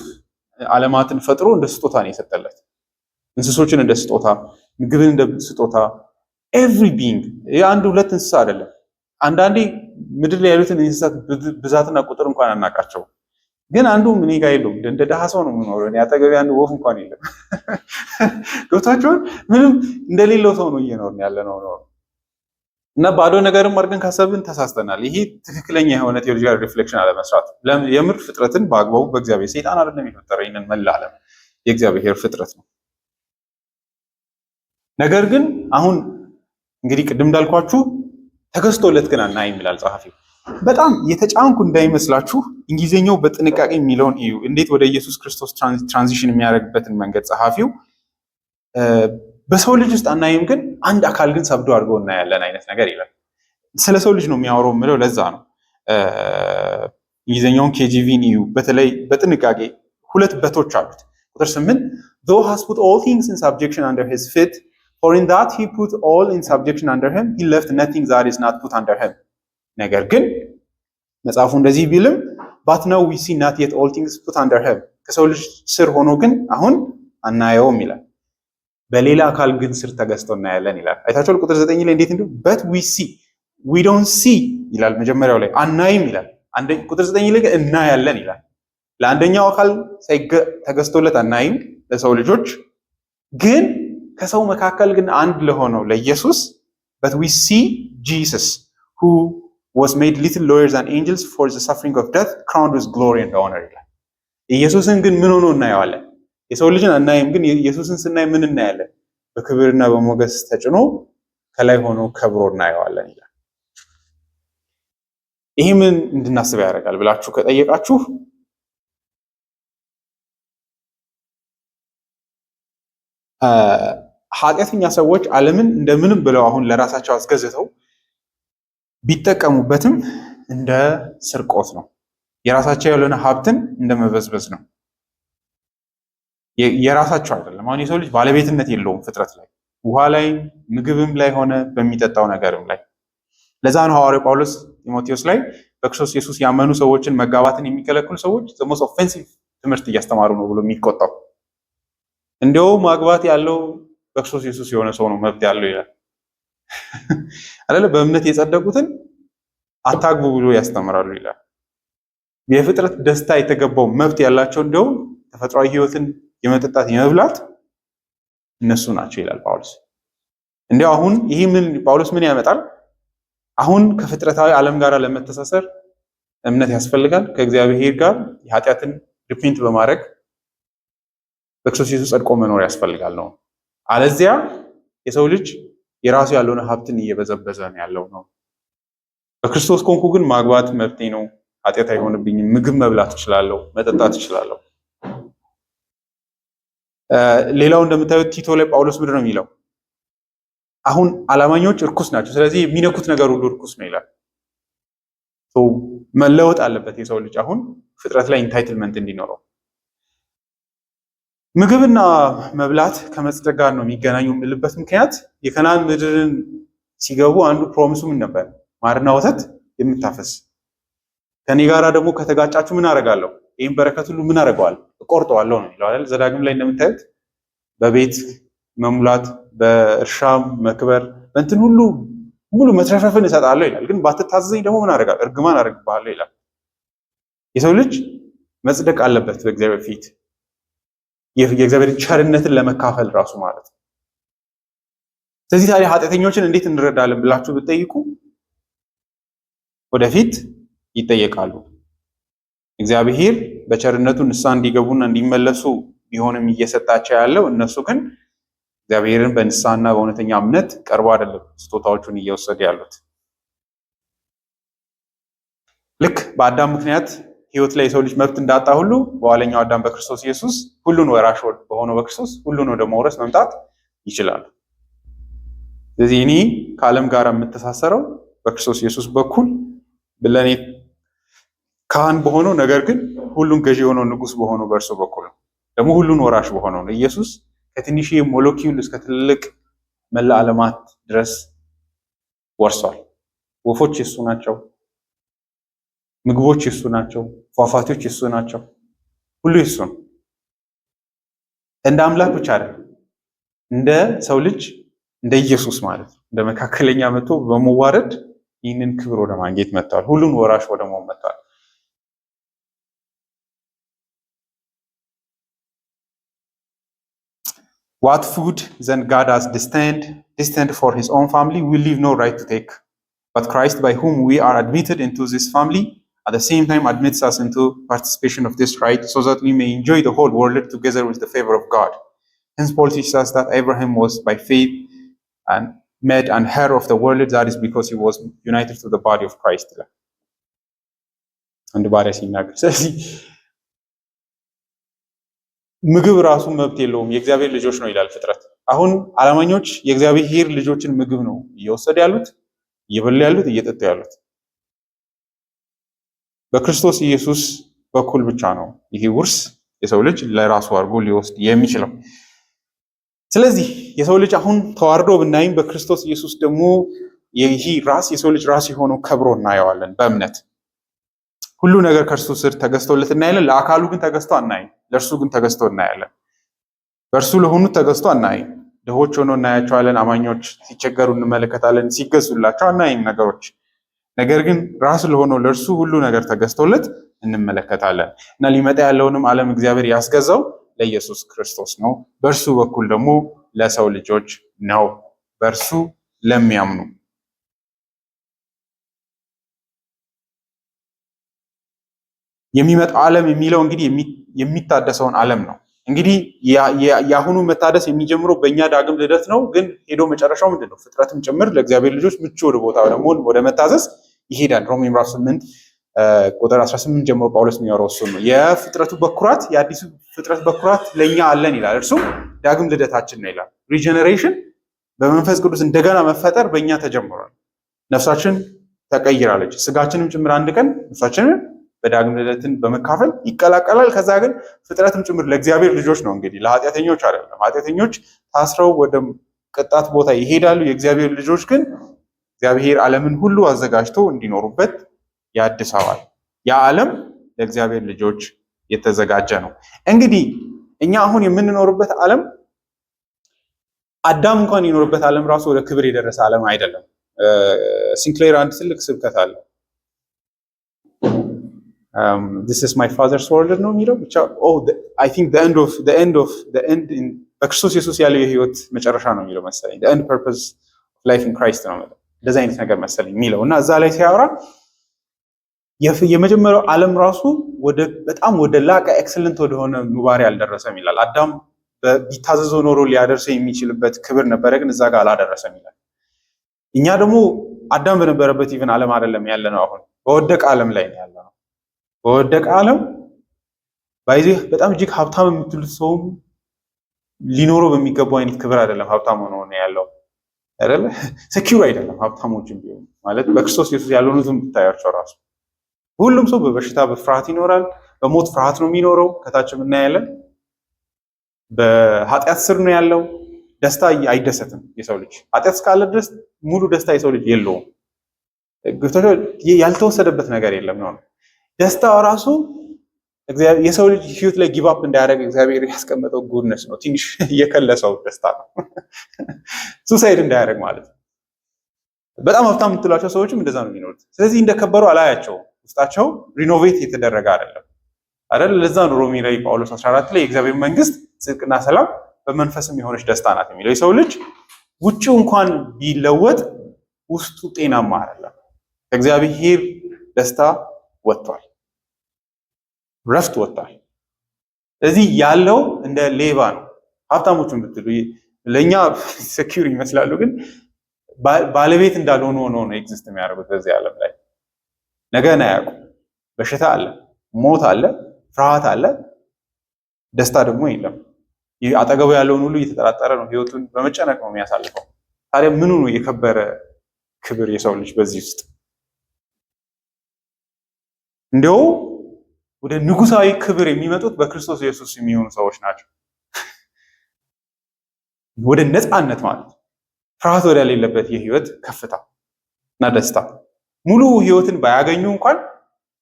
ዓለማትን ፈጥሮ እንደ ስጦታ ነው የሰጠለት። እንስሶችን እንደ ስጦታ፣ ምግብን እንደ ስጦታ፣ ኤቭሪ ቢንግ የአንድ ሁለት እንስሳ አይደለም። አንዳንዴ ምድር ላይ ያሉትን እንስሳት ብዛትና ቁጥር እንኳን አናውቃቸው። ግን አንዱ ምን ጋር የለውም። እንደ ደሃ ሰው ነው የሚኖረው። እኔ አጠገቤ አንድ ወፍ እንኳን የለም። ገብታችኋል? ምንም እንደሌለው ሰው ነው እየኖርን ያለ ነው። እና ባዶ ነገርም አድርገን ካሰብን ተሳስተናል። ይሄ ትክክለኛ የሆነ ቴዎሎጂካል ሪፍሌክሽን አለመስራት። የምር ፍጥረትን በአግባቡ በእግዚአብሔር ሰይጣን አይደለም የፈጠረው ይህንን መላ ዓለም የእግዚአብሔር ፍጥረት ነው። ነገር ግን አሁን እንግዲህ ቅድም እንዳልኳችሁ ተገዝቶለት ግን አናይም ይላል ጸሐፊው። በጣም የተጫንኩ እንዳይመስላችሁ እንግሊዝኛው በጥንቃቄ የሚለውን እዩ። እንዴት ወደ ኢየሱስ ክርስቶስ ትራንዚሽን የሚያደርግበትን መንገድ ጸሐፊው በሰው ልጅ ውስጥ አናይም፣ ግን አንድ አካል ግን ሰብዶ አድርገው እናያለን አይነት ነገር ይላል። ስለ ሰው ልጅ ነው የሚያወራው የምለው ለዛ ነው። እንግሊዝኛውን ኬጂቪን እዩ በተለይ በጥንቃቄ። ሁለት በቶች አሉት። ቁጥር 8 though has put all things in subjection under his feet for in that he put all in subjection under him he left nothing that is not put under him. ነገር ግን መጽሐፉ እንደዚህ ቢልም but now we see not yet all things put under him ከሰው ልጅ ስር ሆኖ ግን አሁን አናየውም ይላል። በሌላ አካል ግን ስር ተገዝቶ እናያለን ይላል። አይታችኋል ቁጥር 9 ላይ እንዴት እንደው but we see we don't see ይላል። መጀመሪያው ላይ አናይም ይላል። ቁጥር 9 ላይ እናያለን ይላል። ለአንደኛው አካል ተገዝቶለት አናይም ለሰው ልጆች፣ ግን ከሰው መካከል ግን አንድ ለሆነው ለኢየሱስ but we see Jesus who was made little lower than angels for the suffering of death crowned with glory and honor ይላል። ኢየሱስን ግን ምን ሆኖ እናየዋለን? የሰው ልጅን አናይም፣ ግን ኢየሱስን ስናይ ምን እናያለን? በክብርና በሞገስ ተጭኖ ከላይ ሆኖ ከብሮ እናየዋለን ይላል። ይሄ ምን እንድናስብ ያደርጋል ብላችሁ ከጠየቃችሁ ኃጢአተኛ ሰዎች ዓለምን እንደምንም ብለው አሁን ለራሳቸው አስገዝተው ቢጠቀሙበትም እንደ ስርቆት ነው። የራሳቸው ያልሆነ ሀብትን እንደመበዝበዝ ነው። የራሳቸው አይደለም። አሁን የሰው ልጅ ባለቤትነት የለውም ፍጥረት ላይ፣ ውሃ ላይ፣ ምግብም ላይ ሆነ በሚጠጣው ነገርም ላይ። ለዛ ነው ሐዋርያው ጳውሎስ ጢሞቴዎስ ላይ በክርስቶስ ኢየሱስ ያመኑ ሰዎችን መጋባትን የሚከለክሉ ሰዎች the most offensive ትምህርት እያስተማሩ ነው ብሎ የሚቆጣው። እንዲያውም ማግባት ያለው በክርስቶስ ኢየሱስ የሆነ ሰው ነው መብት ያለው ይላል አይደለ? በእምነት የጸደቁትን አታግቡ ብሎ ያስተምራሉ ይላል። የፍጥረት ደስታ የተገባው መብት ያላቸው እንዲያውም ተፈጥሯዊ ሕይወትን የመጠጣት የመብላት እነሱ ናቸው ይላል ጳውሎስ። እንዲያው አሁን ይሄ ጳውሎስ ምን ያመጣል? አሁን ከፍጥረታዊ ዓለም ጋር ለመተሳሰር እምነት ያስፈልጋል። ከእግዚአብሔር ጋር የኃጢአትን ሪፔንት በማድረግ በክርስቶስ ኢየሱስ ጸድቆ መኖር ያስፈልጋል ነው። አለዚያ የሰው ልጅ የራሱ ያለውን ሀብትን እየበዘበዘ ነው ያለው ነው። በክርስቶስ ኮንኩ ግን ማግባት መብቴ ነው፣ ኃጢአት አይሆንብኝም፣ ምግብ መብላት እችላለሁ፣ መጠጣት እችላለሁ። ሌላው እንደምታዩት ቲቶ ላይ ጳውሎስ ምንድን ነው የሚለው? አሁን አላማኞች እርኩስ ናቸው፣ ስለዚህ የሚነኩት ነገር ሁሉ እርኩስ ነው ይላል። መለወጥ አለበት የሰው ልጅ አሁን ፍጥረት ላይ ኢንታይትልመንት እንዲኖረው። ምግብና መብላት ከመጽደቅ ጋር ነው የሚገናኙ የምልበት ምክንያት የከናን ምድርን ሲገቡ አንዱ ፕሮሚሱ ምን ነበር? ማርና ወተት የምታፈስ ከኔ ጋራ ደግሞ ከተጋጫችሁ ምን አደርጋለሁ? ይህም በረከት ሁሉ ምን አደርገዋለሁ? እቆርጠዋለሁ ነው ይላል። ዘዳግም ላይ እንደምታዩት በቤት መሙላት፣ በእርሻ መክበር፣ በእንትን ሁሉ ሙሉ መትረፍረፍን እሰጣለሁ ይላል። ግን ባትታዘዘኝ ደግሞ ምን አደርጋለሁ? እርግማን አደርግብሃለሁ ይላል። የሰው ልጅ መጽደቅ አለበት በእግዚአብሔር ፊት የእግዚአብሔር ቸርነትን ለመካፈል ራሱ ማለት ነው። ስለዚህ ታዲያ ኃጢአተኞችን እንዴት እንረዳለን ብላችሁ ብትጠይቁ ወደፊት ይጠየቃሉ። እግዚአብሔር በቸርነቱ ንስሐ እንዲገቡና እንዲመለሱ ቢሆንም እየሰጣቸው ያለው እነሱ ግን እግዚአብሔርን በንስሐና በእውነተኛ እምነት ቀርቦ አይደለም ስጦታዎቹን እየወሰዱ ያሉት። ልክ በአዳም ምክንያት ሕይወት ላይ የሰው ልጅ መብት እንዳጣ ሁሉ በኋለኛው አዳም በክርስቶስ ኢየሱስ ሁሉን ወራሽ በሆነው በክርስቶስ ሁሉን ወደ መውረስ መምጣት ይችላሉ። ስለዚህ እኔ ከዓለም ጋር የምተሳሰረው በክርስቶስ ኢየሱስ በኩል ለእኔ ካህን በሆነው ነገር ግን ሁሉን ገዢ የሆነው ንጉሥ በሆነው በእርሱ በኩል ነው። ደግሞ ሁሉን ወራሽ በሆነው ነው። ኢየሱስ ከትንሽ ሞለኪውል እስከ ትልቅ መላ ዓለማት ድረስ ወርሷል። ወፎች የሱ ናቸው። ምግቦች የሱ ናቸው። ፏፏቴዎች የሱ ናቸው። ሁሉ የሱ ነው። እንደ አምላክ ብቻ አይደለም፣ እንደ ሰው ልጅ እንደ ኢየሱስ ማለት ነው። እንደ መካከለኛ መጥቶ በመዋረድ ይህንን ክብር ወደ ማግኘት መጥቷል። ሁሉን ወራሽ ወደ መሆን መጥቷል። What food then God has destined for his own family, we leave no right to take But Christ, by whom we are admitted into this family, at the same time admits us into participation of this right, so that we may enjoy the whole world together with the favor of God. Hence Paul teaches us that Abraham was by faith and made and heir of the world, that is because he was united to the body of Christ. And the body ሲናገር ስለዚህ ምግብ ራሱ መብት የለውም የእግዚአብሔር ልጆች ነው ይላል ፍጥረት። አሁን አላማኞች የእግዚአብሔር ልጆችን ምግብ ነው እየወሰዱ ያሉት እየበሉ ያሉት እየጠጡ ያሉት። በክርስቶስ ኢየሱስ በኩል ብቻ ነው ይሄ ውርስ የሰው ልጅ ለራሱ አድርጎ ሊወስድ የሚችለው። ስለዚህ የሰው ልጅ አሁን ተዋርዶ ብናይም በክርስቶስ ኢየሱስ ደግሞ ይሄ ራስ የሰው ልጅ ራስ የሆነው ከብሮ እናየዋለን በእምነት። ሁሉ ነገር ከእርሱ ስር ተገዝቶለት እናያለን። ለአካሉ ግን ተገዝቶ አናይም። ለእርሱ ግን ተገዝቶ እናያለን። በእርሱ ለሆኑት ተገዝቶ አናይም። ድሆች ሆኖ እናያቸዋለን። አማኞች ሲቸገሩ እንመለከታለን። ሲገዙላቸው አናይም ነገሮች። ነገር ግን ራስ ለሆነው ለእርሱ ሁሉ ነገር ተገዝቶለት እንመለከታለን እና ሊመጣ ያለውንም ዓለም እግዚአብሔር ያስገዛው ለኢየሱስ ክርስቶስ ነው። በእርሱ በኩል ደግሞ ለሰው ልጆች ነው፣ በእርሱ ለሚያምኑ። የሚመጣው ዓለም የሚለው እንግዲህ የሚታደሰውን ዓለም ነው። እንግዲህ የአሁኑ መታደስ የሚጀምረው በእኛ ዳግም ልደት ነው። ግን ሄዶ መጨረሻው ምንድን ነው? ፍጥረትም ጭምር ለእግዚአብሔር ልጆች ምቹ ወደ ቦታ ደግሞ ወደ መታዘዝ ይሄዳል። ሮሜ ምዕራፍ 8 ቁጥር 18 ጀምሮ ጳውሎስ የሚያወራው እሱ ነው። የፍጥረቱ በኩራት የአዲሱ ፍጥረት በኩራት ለኛ አለን ይላል። እርሱም ዳግም ልደታችን ነው ይላል። ሪጀነሬሽን በመንፈስ ቅዱስ እንደገና መፈጠር በእኛ ተጀምሯል። ነፍሳችን ተቀይራለች። ስጋችንም ጭምር አንድ ቀን ነፍሳችንን በዳግም ልደትን በመካፈል ይቀላቀላል። ከዛ ግን ፍጥረትም ጭምር ለእግዚአብሔር ልጆች ነው። እንግዲህ ለኃጢአተኞች አይደለም። ኃጢአተኞች ታስረው ወደ ቅጣት ቦታ ይሄዳሉ። የእግዚአብሔር ልጆች ግን እግዚአብሔር ዓለምን ሁሉ አዘጋጅቶ እንዲኖሩበት ያድሰዋል። ያ ዓለም ለእግዚአብሔር ልጆች የተዘጋጀ ነው። እንግዲህ እኛ አሁን የምንኖርበት ዓለም አዳም እንኳን የኖርበት ዓለም ራሱ ወደ ክብር የደረሰ ዓለም አይደለም። ሲንክሌር አንድ ትልቅ ስብከት አለ። this is my father's world ነው የሚለው ብቻ I think the end በክርስቶስ ኢየሱስ ያለው የህይወት መጨረሻ ነው የሚለው መሰለኝ። the end purpose of life in Christ ነው ማለት እንደዛ አይነት ነገር መሰለኝ የሚለው እና እዛ ላይ ሲያወራ የመጀመሪያው ዓለም ራሱ በጣም ወደ ላቀ ኤክሰለንት ወደሆነ ኑባሪ አልደረሰም ይላል። አዳም ቢታዘዘው ኖሮ ሊያደርሰው የሚችልበት ክብር ነበረ፣ ግን እዛ ጋር አላደረሰም ይላል። እኛ ደግሞ አዳም በነበረበት ኢቭን ዓለም አይደለም ያለነው፣ አሁን በወደቀ ዓለም ላይ ነው ያለነው። በወደቀ ዓለም ባይዚህ በጣም እጅግ ሀብታም የምትሉት ሰው ሊኖረው በሚገባው አይነት ክብር አይደለም ሀብታም ሆኖ ነው ያለው አይደለ? ሴኪዩር አይደለም። ሀብታሞችም ቢሆን ማለት በክርስቶስ ኢየሱስ ያልሆኑትም ብታያቸው ራሱ ሁሉም ሰው በበሽታ በፍርሃት ይኖራል። በሞት ፍርሃት ነው የሚኖረው። ከታችም እናያለን። በኃጢአት ስር ነው ያለው። ደስታ አይደሰትም የሰው ልጅ። ኃጢአት እስካለ ድረስ ሙሉ ደስታ የሰው ልጅ የለውም። ያልተወሰደበት ነገር የለም ነው። ደስታ ራሱ የሰው ልጅ ህይወት ላይ ጊቭ አፕ እንዳያደርግ እግዚአብሔር ያስቀመጠው ጉድነስ ነው። ትንሽ የከለሰው ደስታ ነው። ሱሳይድ እንዳያደርግ ማለት ነው። በጣም ሀብታም የምትሏቸው ሰዎችም እንደዛ ነው የሚኖሩት። ስለዚህ እንደከበሩ አላያቸውም። ውስጣቸው ሪኖቬት የተደረገ አይደል? ለዛ ነው ሮሜ ላይ ጳውሎስ 14 ላይ የእግዚአብሔር መንግስት ጽድቅና ሰላም በመንፈስም የሆነች ደስታ ናት የሚለው። የሰው ልጅ ውጪው እንኳን ቢለወጥ ውስጡ ጤናማ አይደለም። ከእግዚአብሔር ደስታ ወጥቷል፣ ረፍት ወጥቷል። ስለዚህ ያለው እንደ ሌባ ነው። ሀብታሞቹን ብትሉ ለኛ ሴኪዩር ይመስላሉ፣ ግን ባለቤት እንዳልሆኑ ሆኖ ነው ኤግዚስት የሚያደርጉት በዚህ ዓለም ላይ። ነገን አያውቁም። በሽታ አለ፣ ሞት አለ፣ ፍርሃት አለ፣ ደስታ ደግሞ የለም። አጠገቡ ያለውን ሁሉ እየተጠራጠረ ነው፣ ህይወቱን በመጨነቅ ነው የሚያሳልፈው። ታዲያ ምኑ ነው የከበረ ክብር የሰው ልጅ በዚህ ውስጥ? እንዲያው ወደ ንጉሳዊ ክብር የሚመጡት በክርስቶስ ኢየሱስ የሚሆኑ ሰዎች ናቸው። ወደ ነፃነት ማለት ፍርሃት ወደሌለበት የህይወት ከፍታ እና ደስታ። ሙሉ ህይወትን ባያገኙ እንኳን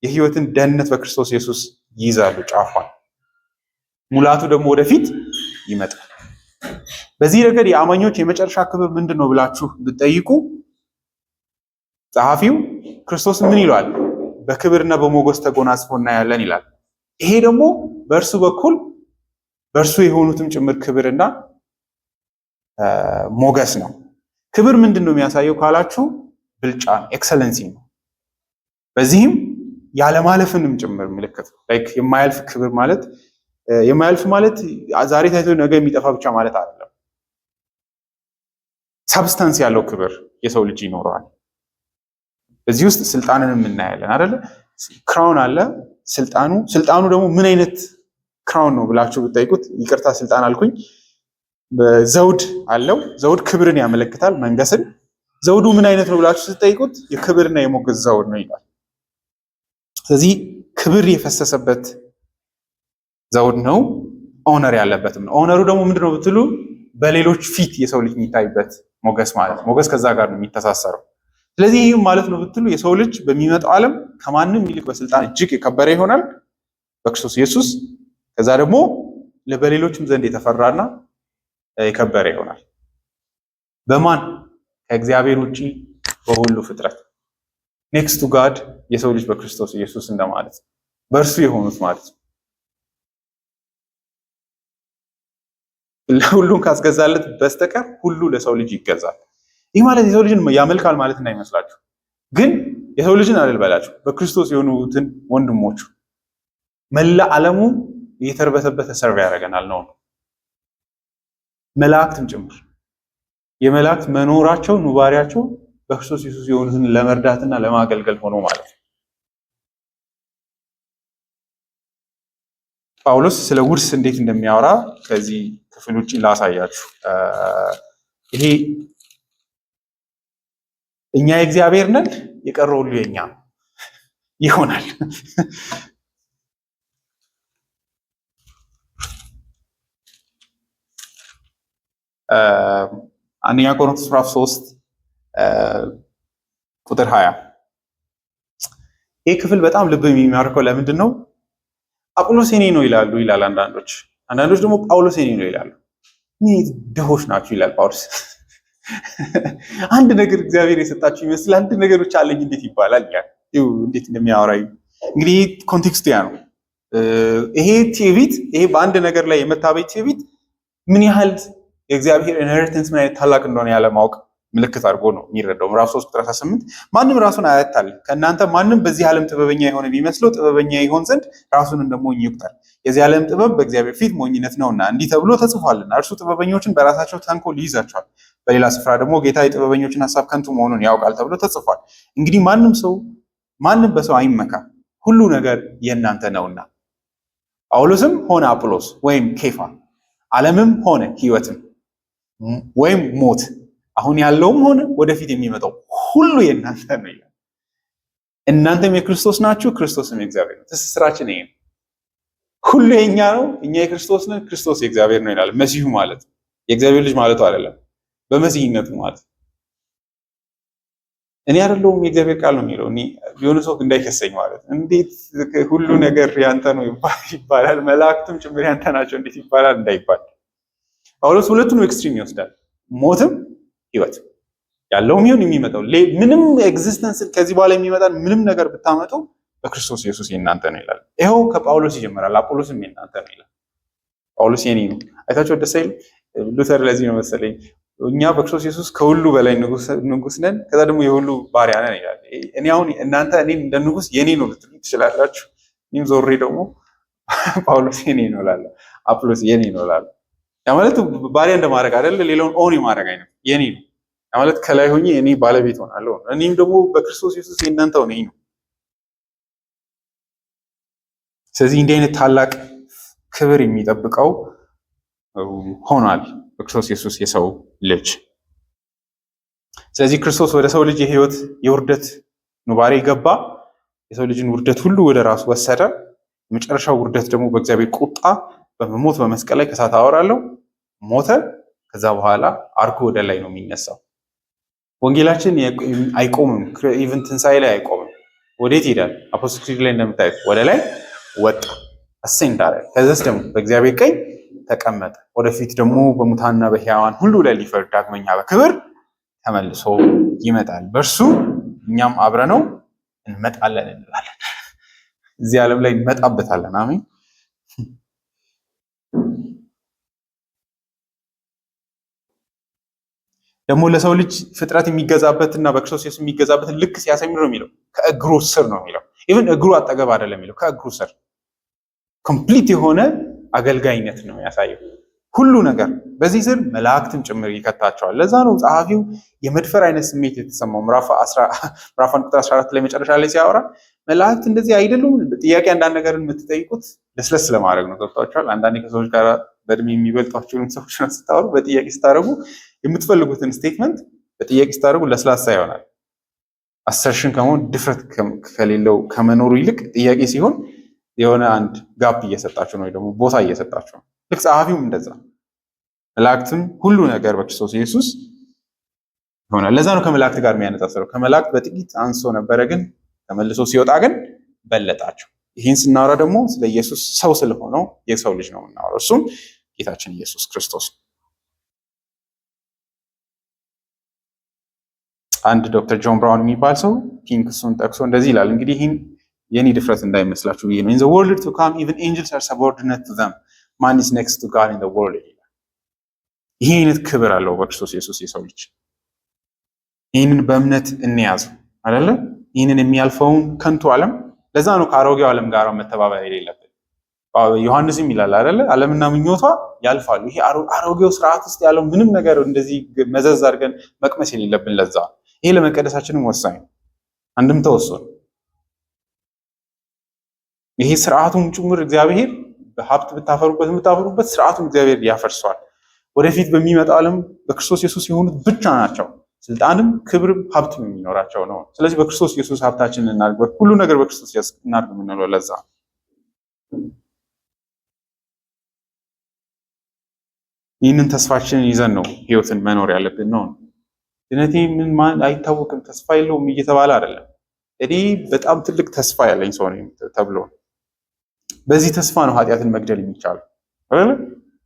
የህይወትን ደህንነት በክርስቶስ ኢየሱስ ይይዛሉ ጫፏን። ሙላቱ ደግሞ ወደፊት ይመጣል። በዚህ ረገድ የአማኞች የመጨረሻ ክብር ምንድን ነው ብላችሁ ብትጠይቁ ጸሐፊው ክርስቶስ ምን ይላል? በክብርና በሞገስ ተጎናጽፎ እናያለን ይላል። ይሄ ደግሞ በእርሱ በኩል በእርሱ የሆኑትም ጭምር ክብርና ሞገስ ነው። ክብር ምንድን ነው የሚያሳየው ካላችሁ ብልጫ ኤክሰለንሲ ነው። በዚህም ያለማለፍንም ጭምር ምልክት ላይክ የማያልፍ ክብር ማለት የማያልፍ ማለት ዛሬ ታይቶ ነገ የሚጠፋ ብቻ ማለት አይደለም። ሰብስታንስ ያለው ክብር የሰው ልጅ ይኖረዋል። በዚህ ውስጥ ስልጣንንም እናያለን አይደለ? ክራውን አለ። ስልጣኑ ደግሞ ምን አይነት ክራውን ነው ብላችሁ ብትጠይቁት፣ ይቅርታ ስልጣን አልኩኝ፣ ዘውድ አለው። ዘውድ ክብርን ያመለክታል፣ መንገስን። ዘውዱ ምን አይነት ነው ብላችሁ ስትጠይቁት የክብርና የሞገስ ዘውድ ነው ይላል። ስለዚህ ክብር የፈሰሰበት ዘውድ ነው፣ ኦነር ያለበትም ነው። ኦነሩ ደግሞ ምንድነው ብትሉ በሌሎች ፊት የሰው ልጅ የሚታይበት ሞገስ ማለት ነው። ሞገስ ከዛ ጋር ነው የሚተሳሰረው። ስለዚህ ይህም ማለት ነው ብትሉ የሰው ልጅ በሚመጣው ዓለም ከማንም ይልቅ በስልጣን እጅግ የከበረ ይሆናል በክርስቶስ ኢየሱስ። ከዛ ደግሞ በሌሎችም ዘንድ የተፈራና የከበረ ይሆናል። በማን? ከእግዚአብሔር ውጪ በሁሉ ፍጥረት። ኔክስት ቱ ጋድ የሰው ልጅ በክርስቶስ ኢየሱስ እንደማለት ነው። በእርሱ የሆኑት ማለት ነው። ሁሉን ካስገዛለት በስተቀር ሁሉ ለሰው ልጅ ይገዛል። ይህ ማለት የሰው ልጅን ያመልካል ማለት እንዳይመስላችሁ። ግን የሰው ልጅን አልበላችሁ በክርስቶስ የሆኑትን ወንድሞቹ መላ ዓለሙ እየተርበተበተ ሰርቭ ያደርገናል ነው። መላእክትም ጭምር የመላእክት መኖራቸው ኑባሪያቸው በክርስቶስ ኢየሱስ የሆኑትን ለመርዳትና ለማገልገል ሆኖ ማለት ነው። ጳውሎስ ስለ ውርስ እንዴት እንደሚያወራ ከዚህ ክፍል ውጭ ላሳያችሁ። ይሄ እኛ የእግዚአብሔር ነን፣ የቀረው ሁሉ የኛ ይሆናል። አንደኛ ቆሮንቶስ ምዕራፍ 3 ቁጥር 20 ይህ ክፍል በጣም ልብ የሚማርከው ለምንድን ነው? አጵሎስ የኔ ነው ይላል አንዳንዶች ደግሞ ጳውሎስ የኔ ነው ይላሉ። ድሆች ናቸው ይላል ጳውሎስ። አንድ ነገር እግዚአብሔር የሰጣችሁ ይመስል አንድ ነገር ብቻ አለኝ እንዴት ይባላል? እንዴት እንደሚያወራኝ እንግዲህ ኮንቴክስቱ ያ ነው። ይሄ ትዕቢት፣ ይሄ በአንድ ነገር ላይ የመታበይ ትዕቢት ምን ያህል የእግዚአብሔር ኢንሄሪተንስ ምን አይነት ታላቅ እንደሆነ ያለማወቅ ምልክት አድርጎ ነው የሚረዳው። ምዕራፍ 3 ቁጥር 18 ማንም ራሱን አያታልል፣ ከእናንተ ማንም በዚህ ዓለም ጥበበኛ የሆነ ቢመስለው ጥበበኛ ይሆን ዘንድ ራሱን እንደሞኝ ይቁጠር። የዚህ ዓለም ጥበብ በእግዚአብሔር ፊት ሞኝነት ነውና እንዲህ ተብሎ ተጽፏልና፣ እርሱ ጥበበኞችን በራሳቸው ተንኮል ይይዛቸዋል። በሌላ ስፍራ ደግሞ ጌታ የጥበበኞችን ሐሳብ ከንቱ መሆኑን ያውቃል ተብሎ ተጽፏል። እንግዲህ ማንም በሰው አይመካ፣ ሁሉ ነገር የእናንተ ነውና። ጳውሎስም ሆነ አጵሎስ ወይም ኬፋ፣ ዓለምም ሆነ ሕይወትም ወይም ሞት፣ አሁን ያለውም ሆነ ወደፊት የሚመጣው ሁሉ የእናንተ ነው ይላል። እናንተም የክርስቶስ ናችሁ፣ ክርስቶስም የእግዚአብሔር ነው። ትስስራችን ይሄ ነው። ሁሉ የኛ ነው፣ እኛ የክርስቶስ ነን፣ ክርስቶስ የእግዚአብሔር ነው ይላል። መሲሁ ማለት የእግዚአብሔር ልጅ ማለቱ አይደለም፣ በመሲህነቱ ማለት እኔ አይደለሁም የእግዚአብሔር ቃል ነው የሚለው። የሆነ ሰው እንዳይከሰኝ ማለት እንዴት ሁሉ ነገር ያንተ ነው ይባላል፣ መላእክትም ጭምር ያንተ ናቸው እንዴት ይባላል እንዳይባል ጳውሎስ ሁለቱንም ኤክስትሪም ይወስዳል። ሞትም ህይወት ያለውም ይሁን የሚመጣው ምንም ኤግዚስተንስ ከዚህ በኋላ የሚመጣ ምንም ነገር ብታመጡ በክርስቶስ ኢየሱስ የእናንተ ነው ይላል። ይኸው ከጳውሎስ ይጀምራል። አጵሎስም የእናንተ ነው ይላል። ጳውሎስ የኔ ነው። አይታችሁ ደስ አይል? ሉተር ለዚህ ነው መሰለኝ እኛ በክርስቶስ ኢየሱስ ከሁሉ በላይ ንጉስ ነን፣ ከዛ ደግሞ የሁሉ ባሪያ ነን ይላል። እኔ አሁን እናንተ እኔን እንደ ንጉስ የኔ ነው ልትሉ ትችላላችሁ። እኔም ዞሬ ደግሞ ጳውሎስ የኔ ነው እላለሁ፣ አጵሎስ የኔ ነው እላለሁ። ያ ማለት ባሪያ እንደማድረግ አይደለ፣ ሌላውን ኦን የማድረግ አይነት የኔ ነው። ያ ማለት ከላይ ሆኜ እኔ ባለቤት ሆናለሁ፣ እኔም ደግሞ በክርስቶስ ኢየሱስ የእናንተው ነኝ ነው። ስለዚህ እንዲህ አይነት ታላቅ ክብር የሚጠብቀው ሆኗል በክርስቶስ ኢየሱስ የሰው ልጅ። ስለዚህ ክርስቶስ ወደ ሰው ልጅ የህይወት የውርደት ኑባሬ ገባ። የሰው ልጅን ውርደት ሁሉ ወደ ራሱ ወሰደ። የመጨረሻው ውርደት ደግሞ በእግዚአብሔር ቁጣ በመሞት በመስቀል ላይ ከሳት አወራለሁ ሞተ። ከዛ በኋላ አርጎ ወደ ላይ ነው የሚነሳው። ወንጌላችን አይቆምም። ኢቭን ትንሣኤ ላይ አይቆምም። ወዴት ይሄዳል? አፖስቶል ክሪድ ላይ እንደምታዩት ወደ ላይ ወጣ፣ አሴንድ አለ። ከዛስ ደግሞ በእግዚአብሔር ቀኝ ተቀመጠ። ወደፊት ደግሞ በሙታንና በሕያዋን ሁሉ ላይ ሊፈርድ ዳግመኛ በክብር ተመልሶ ይመጣል። በእርሱ እኛም አብረነው እንመጣለን እንላለን። እዚህ ዓለም ላይ እንመጣበታለን። አሜን። ደግሞ ለሰው ልጅ ፍጥረት የሚገዛበትና በክርስቶስ ኢየሱስ የሚገዛበትን ልክ ሲያሳይ ነው የሚለው ከእግሩ ስር ነው የሚለው። ኢቭን እግሩ አጠገብ አይደለም የሚለው ከእግሩ ስር ኮምፕሊት የሆነ አገልጋይነት ነው ያሳየው። ሁሉ ነገር በዚህ ስር መላእክትም ጭምር ይከታቸዋል። ለዛ ነው ጸሐፊው የመድፈር አይነት ስሜት የተሰማው ምዕራፍ 1 ቁጥር 14 ላይ መጨረሻ ላይ ሲያወራ መላእክት እንደዚህ አይደሉም? ጥያቄ አንዳንድ ነገርን የምትጠይቁት ለስለስ ለማድረግ ነው። ገብቷቸዋል። አንዳንዴ ከሰዎች ጋር በእድሜ የሚበልጧቸውን ሰዎች ስታወሩ በጥያቄ ስታደርጉ የምትፈልጉትን ስቴትመንት በጥያቄ ስታደርጉ ለስላሳ ይሆናል። አሰርሽን ከመሆን ድፍረት ከሌለው ከመኖሩ ይልቅ ጥያቄ ሲሆን የሆነ አንድ ጋፕ እየሰጣቸው ነው፣ ወይ ደግሞ ቦታ እየሰጣቸው ነው። ልክ ጸሐፊውም እንደዛ መላእክትም ሁሉ ነገር በክርስቶስ ኢየሱስ ይሆናል። ለዛ ነው ከመላእክት ጋር የሚያነጻጽረው። ከመላእክት በጥቂት አንሶ ነበረ፣ ግን ተመልሶ ሲወጣ ግን በለጣቸው። ይህን ስናወራ ደግሞ ስለ ኢየሱስ ሰው ስለሆነው የሰው ልጅ ነው የምናወራው። እሱም ጌታችን ኢየሱስ ክርስቶስ። አንድ ዶክተር ጆን ብራውን የሚባል ሰው ኪንግ እሱን ጠቅሶ እንደዚህ ይላል። እንግዲህ ይህን የኔ ድፍረት እንዳይመስላችሁ ብዬ ነው። in the world to come even angels are subordinate to them man is next to God in the world ይላል። ይሄ አይነት ክብር አለው በክርስቶስ ኢየሱስ የሰው ልጅ። ይህንን በእምነት እንያዝ አይደለ? ይህንን የሚያልፈውን ከንቱ ዓለም። ለዛ ነው ከአሮጌው ዓለም ጋር መተባበር የሌለብን። ዮሐንስም ይላል አይደለ? ዓለምና ምኞቷ ያልፋሉ። ይሄ አሮጌው ስርዓት ውስጥ ያለው ምንም ነገር እንደዚህ መዘዝ አድርገን መቅመስ የሌለብን። ለዛ ይሄ ለመቀደሳችንም ወሳኝ አንድም ተወሰነ። ይሄ ስርዓቱን ጭምር እግዚአብሔር በሀብት ብታፈሩበት ስርዓቱን እግዚአብሔር ያፈርሰዋል። ወደፊት በሚመጣው ዓለም በክርስቶስ ኢየሱስ የሆኑት ብቻ ናቸው ስልጣንም ክብርም ሀብትም የሚኖራቸው ነው። ስለዚህ በክርስቶስ ኢየሱስ ሀብታችንን እናድርግ፣ ሁሉ ነገር በክርስቶስ ኢየሱስ እናድርግ የምንለው ለዛ። ይህንን ተስፋችንን ይዘን ነው ህይወትን መኖር ያለብን ነው። ድነቴ ምን ማን አይታወቅም ተስፋ የለውም እየተባለ አይደለም። እኔ በጣም ትልቅ ተስፋ ያለኝ ሰው ነኝ ተብሎ በዚህ ተስፋ ነው ኃጢአትን መግደል የሚቻለው አይደል?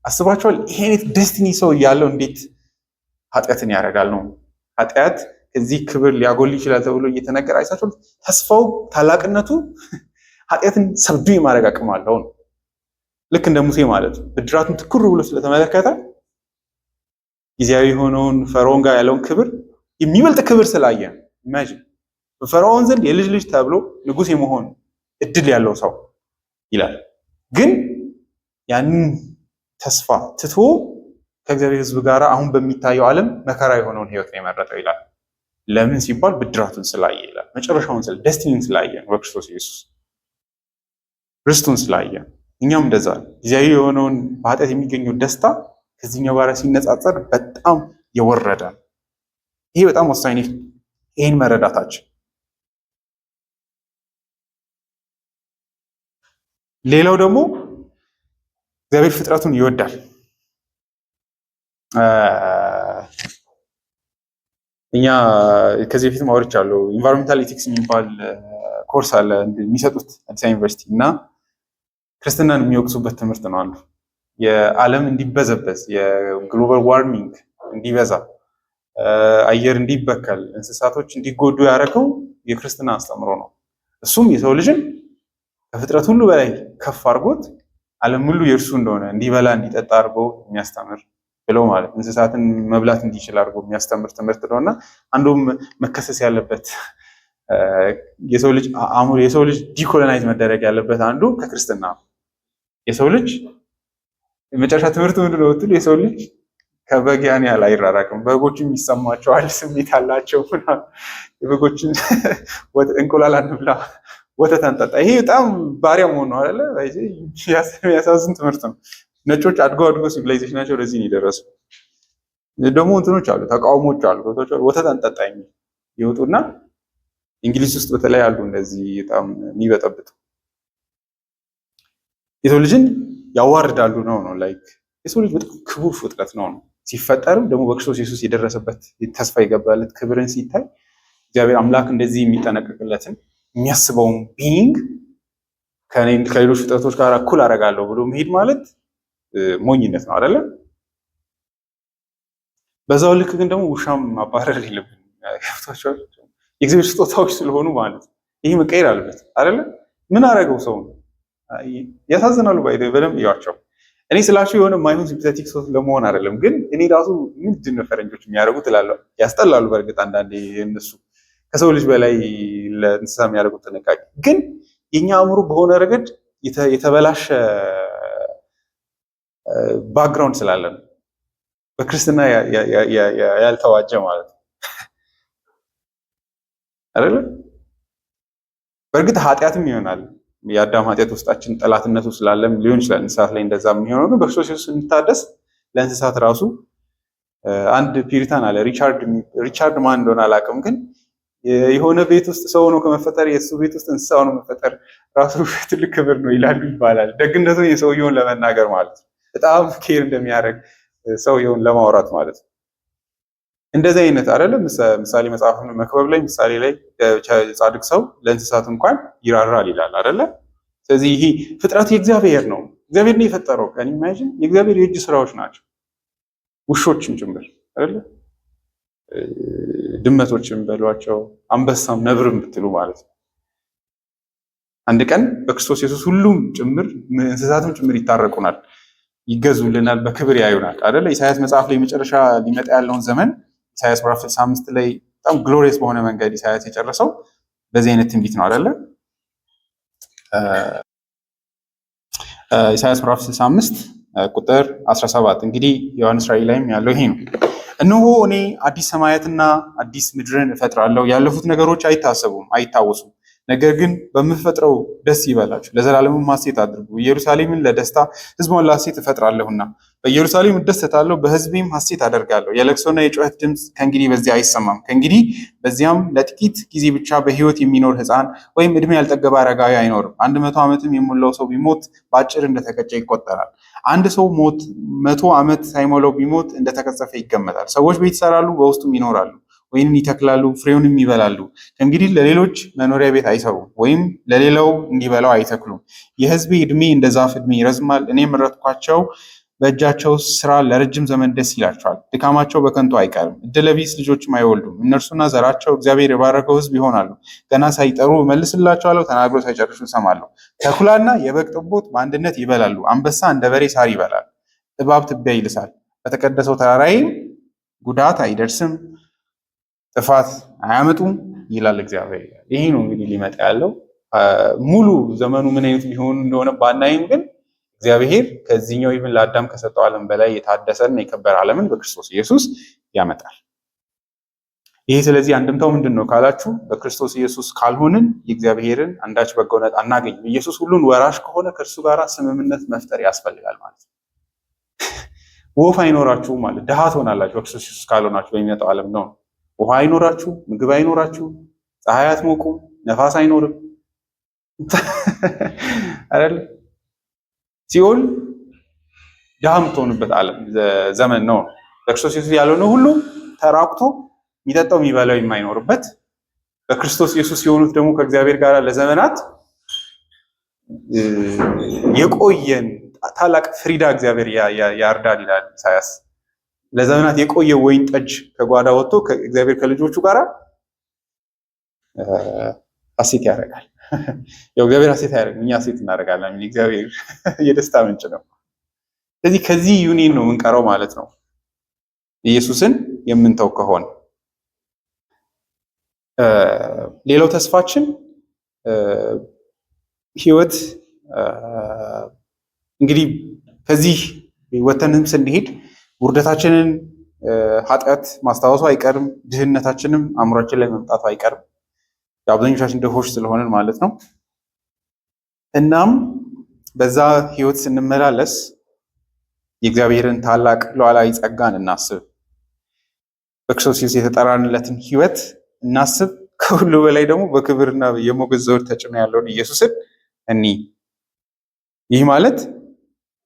አስባችኋል? ይሄ አይነት ዴስቲኒ ሰው እያለው እንዴት ኃጢአትን ያደርጋል ነው? ኃጢአት ከዚህ ክብር ሊያጎል ይችላል ተብሎ እየተነገረ አይሳችኋል? ተስፋው ታላቅነቱ ኃጢአትን ሰብዶ የማድረግ አቅም አለው ነው። ልክ እንደ ሙሴ ማለት ነው። ብድራቱን ትኩር ብሎ ስለተመለከተ ጊዜያዊ የሆነውን ፈርዖን ጋር ያለውን ክብር የሚበልጥ ክብር ስላየ ኢማጂን በፈርዖን ዘንድ የልጅ ልጅ ተብሎ ንጉስ የመሆን እድል ያለው ሰው ይላል። ግን ያንን ተስፋ ትቶ ከእግዚአብሔር ሕዝብ ጋር አሁን በሚታየው ዓለም መከራ የሆነውን ህይወት ነው የመረጠው ይላል። ለምን ሲባል ብድራቱን ስላየ ይላል። መጨረሻውን ስለ ዴስቲኒን ስላየ ነው። በክርስቶስ ኢየሱስ ርስቱን ስላየ እኛም እንደዛ ጊዜያዊ የሆነውን በኃጢአት የሚገኘው ደስታ ከዚህኛው ጋር ሲነጻጸር በጣም የወረደ። ይሄ በጣም ወሳኝ ነው። ይሄን መረዳታችን ሌላው ደግሞ እግዚአብሔር ፍጥረቱን ይወዳል። እኛ ከዚህ በፊት አውርቻለሁ። ኢንቫይሮንመንታል ኢቲክስ የሚባል ኮርስ አለ የሚሰጡት አዲስ አበባ ዩኒቨርሲቲ እና ክርስትናን የሚወቅሱበት ትምህርት ነው አንዱ። የዓለም እንዲበዘበዝ የግሎባል ዋርሚንግ እንዲበዛ አየር እንዲበከል እንስሳቶች እንዲጎዱ ያደረገው የክርስትና አስተምሮ ነው። እሱም የሰው ልጅን ከፍጥረት ሁሉ በላይ ከፍ አድርጎት ዓለም ሁሉ የእርሱ እንደሆነ እንዲበላ እንዲጠጣ አድርጎ የሚያስተምር ብለው ማለት እንስሳትን መብላት እንዲችል አድርጎ የሚያስተምር ትምህርት ነውና አንዱም መከሰስ ያለበት የሰው ልጅ አእምሮ የሰው ልጅ ዲኮሎናይዝ መደረግ ያለበት አንዱ ከክርስትና የሰው ልጅ የመጨረሻ ትምህርት ምንድን ነው ብትሉ የሰው ልጅ ከበግ ያን ያህል አይራራቅም። በጎችም ይሰማቸዋል፣ ስሜት አላቸው። የበጎችን እንቁላል አንብላ ወተት አንጠጣ። ይሄ በጣም ባሪያ መሆን ነው አይደለ? የሚያሳዝን ትምህርት ነው። ነጮች አድጎ ሲቪላይዜሽናቸው ወደዚህ ነው የደረሱ። ደግሞ እንትኖች አሉ፣ ተቃውሞች አሉ። ወተት አንጠጣ የሚል ይወጡና እንግሊዝ ውስጥ በተለይ አሉ እንደዚህ በጣም የሚበጠብጡ የሰው ልጅን ያዋርዳሉ ነው ላይክ የሰው ልጅ በጣም ክቡር ፍጥረት ነው። ሲፈጠርም ደግሞ በክርስቶስ ኢየሱስ የደረሰበት ተስፋ የገባለት ክብርን ሲታይ እግዚአብሔር አምላክ እንደዚህ የሚጠነቀቅለትን የሚያስበውን ቢይንግ ከሌሎች ፍጥረቶች ጋር እኩል አደርጋለሁ ብሎ መሄድ ማለት ሞኝነት ነው አይደለም? በዛው ልክ ግን ደግሞ ውሻም ማባረር የለብንም። የእግዚአብሔር ስጦታዎች ስለሆኑ ማለት ይህ መቀየር አለበት አይደለም? ምን አደረገው ሰው ያሳዝናሉ። በደንብ እያቸው እኔ ስላችሁ የሆነ ማይሆን ሲምፓቴቲክ ሰው ለመሆን አይደለም፣ ግን እኔ ራሱ ምንድን ነው ፈረንጆች የሚያደርጉት እላለሁ። ያስጠላሉ። በእርግጥ አንዳንዴ እነሱ ከሰው ልጅ በላይ ለእንስሳ የሚያደርጉት ጥንቃቄ፣ ግን የኛ አእምሮ በሆነ ረገድ የተበላሸ ባክግራውንድ ስላለ ነው። በክርስትና ያልተዋጀ ማለት ነው አይደለ? በእርግጥ ኃጢአትም ይሆናል። የአዳም ኃጢአት ውስጣችን ጠላትነቱ ስላለም ሊሆን ይችላል እንስሳት ላይ እንደዛ የሚሆነው። ግን በክርስቶስ ኢየሱስ ስንታደስ ለእንስሳት ራሱ አንድ ፒሪታን አለ፣ ሪቻርድ ማን እንደሆነ አላውቅም፣ ግን የሆነ ቤት ውስጥ ሰው ሆኖ ከመፈጠር የእሱ ቤት ውስጥ እንስሳ ሆኖ መፈጠር ራሱ ትልቅ ክብር ነው ይላሉ ይባላል። ደግነቱ የሰውየውን ለመናገር ማለት ነው። በጣም ኬር እንደሚያደርግ ሰውየውን ለማውራት ማለት ነው። እንደዚህ አይነት አይደለም። ምሳሌ መጽሐፍ መክብብ ላይ ምሳሌ ላይ ጻድቅ ሰው ለእንስሳት እንኳን ይራራል ይላል አይደለ? ስለዚህ ይሄ ፍጥረት የእግዚአብሔር ነው፣ እግዚአብሔር ነው የፈጠረው። ከኔ ኢማጂን የእግዚአብሔር የእጅ ስራዎች ናቸው። ውሾችም ጭምር አይደለ? ድመቶችም በሏቸው፣ አንበሳም ነብርም ብትሉ ማለት ነው። አንድ ቀን በክርስቶስ ኢየሱስ ሁሉም ጭምር እንስሳትም ጭምር ይታረቁናል፣ ይገዙልናል፣ በክብር ያዩናል አይደለ? ኢሳያስ መጽሐፍ ላይ መጨረሻ ሊመጣ ያለውን ዘመን ኢሳያስ ምዕራፍ 65 ላይ በጣም ግሎሪየስ በሆነ መንገድ ኢሳያስ የጨረሰው በዚህ አይነት ትንቢት ነው አይደለ? ኢሳያስ ምዕራፍ 65 ቁጥር 17 እንግዲህ ዮሐንስ ራእይ ላይም ያለው ይሄ ነው። እነሆ እኔ አዲስ ሰማያትና አዲስ ምድርን እፈጥራለሁ፣ ያለፉት ነገሮች አይታሰቡም አይታወሱም። ነገር ግን በምፈጥረው ደስ ይበላችሁ፣ ለዘላለምም ሐሴት አድርጉ። ኢየሩሳሌምን ለደስታ ሕዝቧን ለሐሴት እፈጥራለሁና በኢየሩሳሌም እደሰታለሁ፣ በሕዝቤም ሐሴት አደርጋለሁ። የለቅሶና የጩኸት ድምፅ ከእንግዲህ በዚያ አይሰማም። ከእንግዲህ በዚያም ለጥቂት ጊዜ ብቻ በሕይወት የሚኖር ሕፃን ወይም ዕድሜ ያልጠገበ አረጋዊ አይኖርም። 100 ዓመትም የሞላው ሰው ቢሞት በአጭር እንደተቀጨ ይቆጠራል። አንድ ሰው 100 ዓመት ሳይሞላው ቢሞት እንደተቀጸፈ ይገመታል። ሰዎች ቤት ይሰራሉ፣ በውስጡም ይኖራሉ፣ ወይንም ይተክላሉ፣ ፍሬውንም ይበላሉ። ከእንግዲህ ለሌሎች መኖሪያ ቤት አይሰሩም፣ ወይም ለሌላው እንዲበላው አይተክሉም። የሕዝቤ ዕድሜ እንደ ዛፍ ዕድሜ ይረዝማል። እኔ የመረጥኳቸው በእጃቸው ስራ ለረጅም ዘመን ደስ ይላቸዋል። ድካማቸው በከንቱ አይቀርም፣ ዕድለቢስ ልጆችም አይወልዱም። እነርሱና ዘራቸው እግዚአብሔር የባረከው ሕዝብ ይሆናሉ። ገና ሳይጠሩ እመልስላቸዋለሁ፣ ተናግሮ ሳይጨርሱ እሰማለሁ። ተኩላና የበግ ጠቦት በአንድነት ይበላሉ። አንበሳ እንደ በሬ ሳር ይበላል። እባብ ትቢያ ይልሳል። በተቀደሰው ተራራዬም ጉዳት አይደርስም፣ ጥፋት አያመጡም ይላል እግዚአብሔር። ይሄ ነው እንግዲህ ሊመጣ ያለው። ሙሉ ዘመኑ ምን አይነት ሊሆን እንደሆነ ባናይም ግን እግዚአብሔር ከዚህኛው ይብን ለአዳም ከሰጠው ዓለም በላይ የታደሰና የከበረ ዓለምን በክርስቶስ ኢየሱስ ያመጣል። ይሄ ስለዚህ አንድምታው ምንድን ነው ካላችሁ፣ በክርስቶስ ኢየሱስ ካልሆንን የእግዚአብሔርን አንዳች በጎነት አናገኝም። ኢየሱስ ሁሉን ወራሽ ከሆነ ከእርሱ ጋር ስምምነት መፍጠር ያስፈልጋል ማለት ነው። ወፍ አይኖራችሁም ማለት ድሃ ትሆናላችሁ በክርስቶስ ኢየሱስ ካልሆናችሁ በሚመጣው ዓለም ነው። ውሃ አይኖራችሁ፣ ምግብ አይኖራችሁ፣ ፀሐይ አትሞቁም፣ ነፋስ አይኖርም አይደል? ሲኦል ድሃ የምትሆኑበት ዓለም ዘመን ነው። በክርስቶስ ኢየሱስ ያልሆነ ሁሉ ተራቁቶ የሚጠጣው የሚበላው የማይኖርበት፣ በክርስቶስ ኢየሱስ የሆኑት ደግሞ ከእግዚአብሔር ጋር ለዘመናት የቆየን ታላቅ ፍሪዳ እግዚአብሔር ያርዳል ይላል ኢሳያስ። ለዘመናት የቆየ ወይን ጠጅ ከጓዳ ወጥቶ እግዚአብሔር ከልጆቹ ጋር ሐሴት ያደርጋል። ያው እግዚአብሔር ሐሴት ያደርጋል፣ እኛ ሐሴት እናደርጋለን። እግዚአብሔር የደስታ ምንጭ ነው። ስለዚህ ከዚህ ዩኒየን ነው የምንቀረው ማለት ነው ኢየሱስን የምንተው ከሆነ። ሌላው ተስፋችን ህይወት እንግዲህ ከዚህ ወተንም ስንሄድ ውርደታችንን ኃጢአት ማስታወሱ አይቀርም። ድህነታችንም አእምሯችን ላይ መምጣቱ አይቀርም። የአብዛኞቻችን ድሆች ስለሆንን ማለት ነው። እናም በዛ ህይወት ስንመላለስ የእግዚአብሔርን ታላቅ ሉዓላዊ ጸጋን እናስብ። በክርስቶስ ኢየሱስ የተጠራንለትን ህይወት እናስብ። ከሁሉ በላይ ደግሞ በክብርና የሞገስ ዘውድ ተጭኖ ያለውን ኢየሱስን ይህ ማለት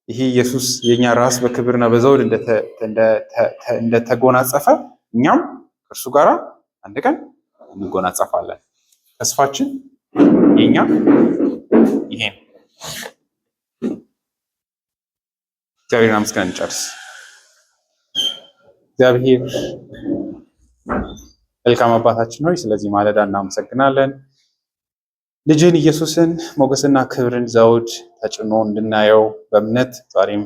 ይሄ ኢየሱስ የኛ ራስ በክብርና በዘውድ እንደተጎናጸፈ እኛም ከእርሱ ጋር አንድ ቀን እንጎናጸፋለን። ተስፋችን የኛ ይሄ ነው። እግዚአብሔርን አመስግነን እንጨርስ። እግዚአብሔር መልካም አባታችን ሆይ ስለዚህ ማለዳ እናመሰግናለን። ልጅን ኢየሱስን ሞገስና ክብርን ዘውድ ተጭኖ እንድናየው በእምነት ዛሬም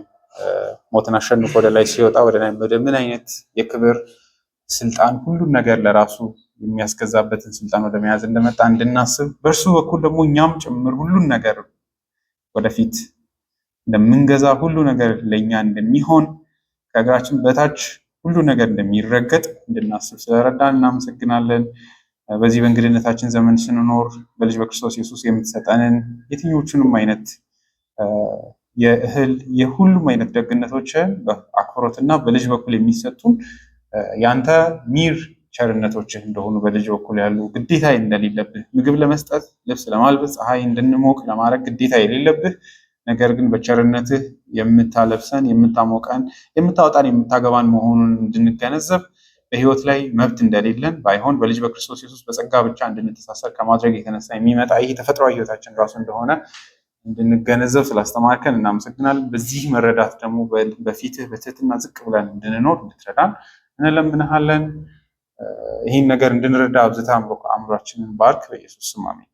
ሞትን አሸንፎ ወደ ላይ ሲወጣ ወደ ምን አይነት የክብር ስልጣን ሁሉን ነገር ለራሱ የሚያስገዛበትን ስልጣን ወደ መያዝ እንደመጣ እንድናስብ በእርሱ በኩል ደግሞ እኛም ጭምር ሁሉን ነገር ወደፊት እንደምንገዛ ሁሉ ነገር ለእኛ እንደሚሆን ከእግራችን በታች ሁሉ ነገር እንደሚረገጥ እንድናስብ ስለረዳን እናመሰግናለን። በዚህ በእንግድነታችን ዘመን ስንኖር በልጅ በክርስቶስ ኢየሱስ የምትሰጠንን የትኞቹንም አይነት የእህል የሁሉም አይነት ደግነቶች በአክብሮትና በልጅ በኩል የሚሰጡን ያንተ ሚር ቸርነቶችህ እንደሆኑ በልጅ በኩል ያሉ ግዴታ እንደሌለብህ ምግብ ለመስጠት ልብስ ለማልበስ ፀሐይ እንድንሞቅ ለማድረግ ግዴታ የሌለብህ ነገር ግን በቸርነትህ የምታለብሰን የምታሞቀን የምታወጣን የምታገባን መሆኑን እንድንገነዘብ በህይወት ላይ መብት እንደሌለን ባይሆን በልጅ በክርስቶስ ኢየሱስ በጸጋ ብቻ እንድንተሳሰር ከማድረግ የተነሳ የሚመጣ ይህ ተፈጥሯዊ ህይወታችን ራሱ እንደሆነ እንድንገነዘብ ስላስተማርከን እናመሰግናለን። በዚህ መረዳት ደግሞ በፊትህ በትህትና ዝቅ ብለን እንድንኖር እንድትረዳን እንለምንሃለን። ይህን ነገር እንድንረዳ አብዝተህ አእምሯችንን ባርክ፣ በኢየሱስ ስም አሜን።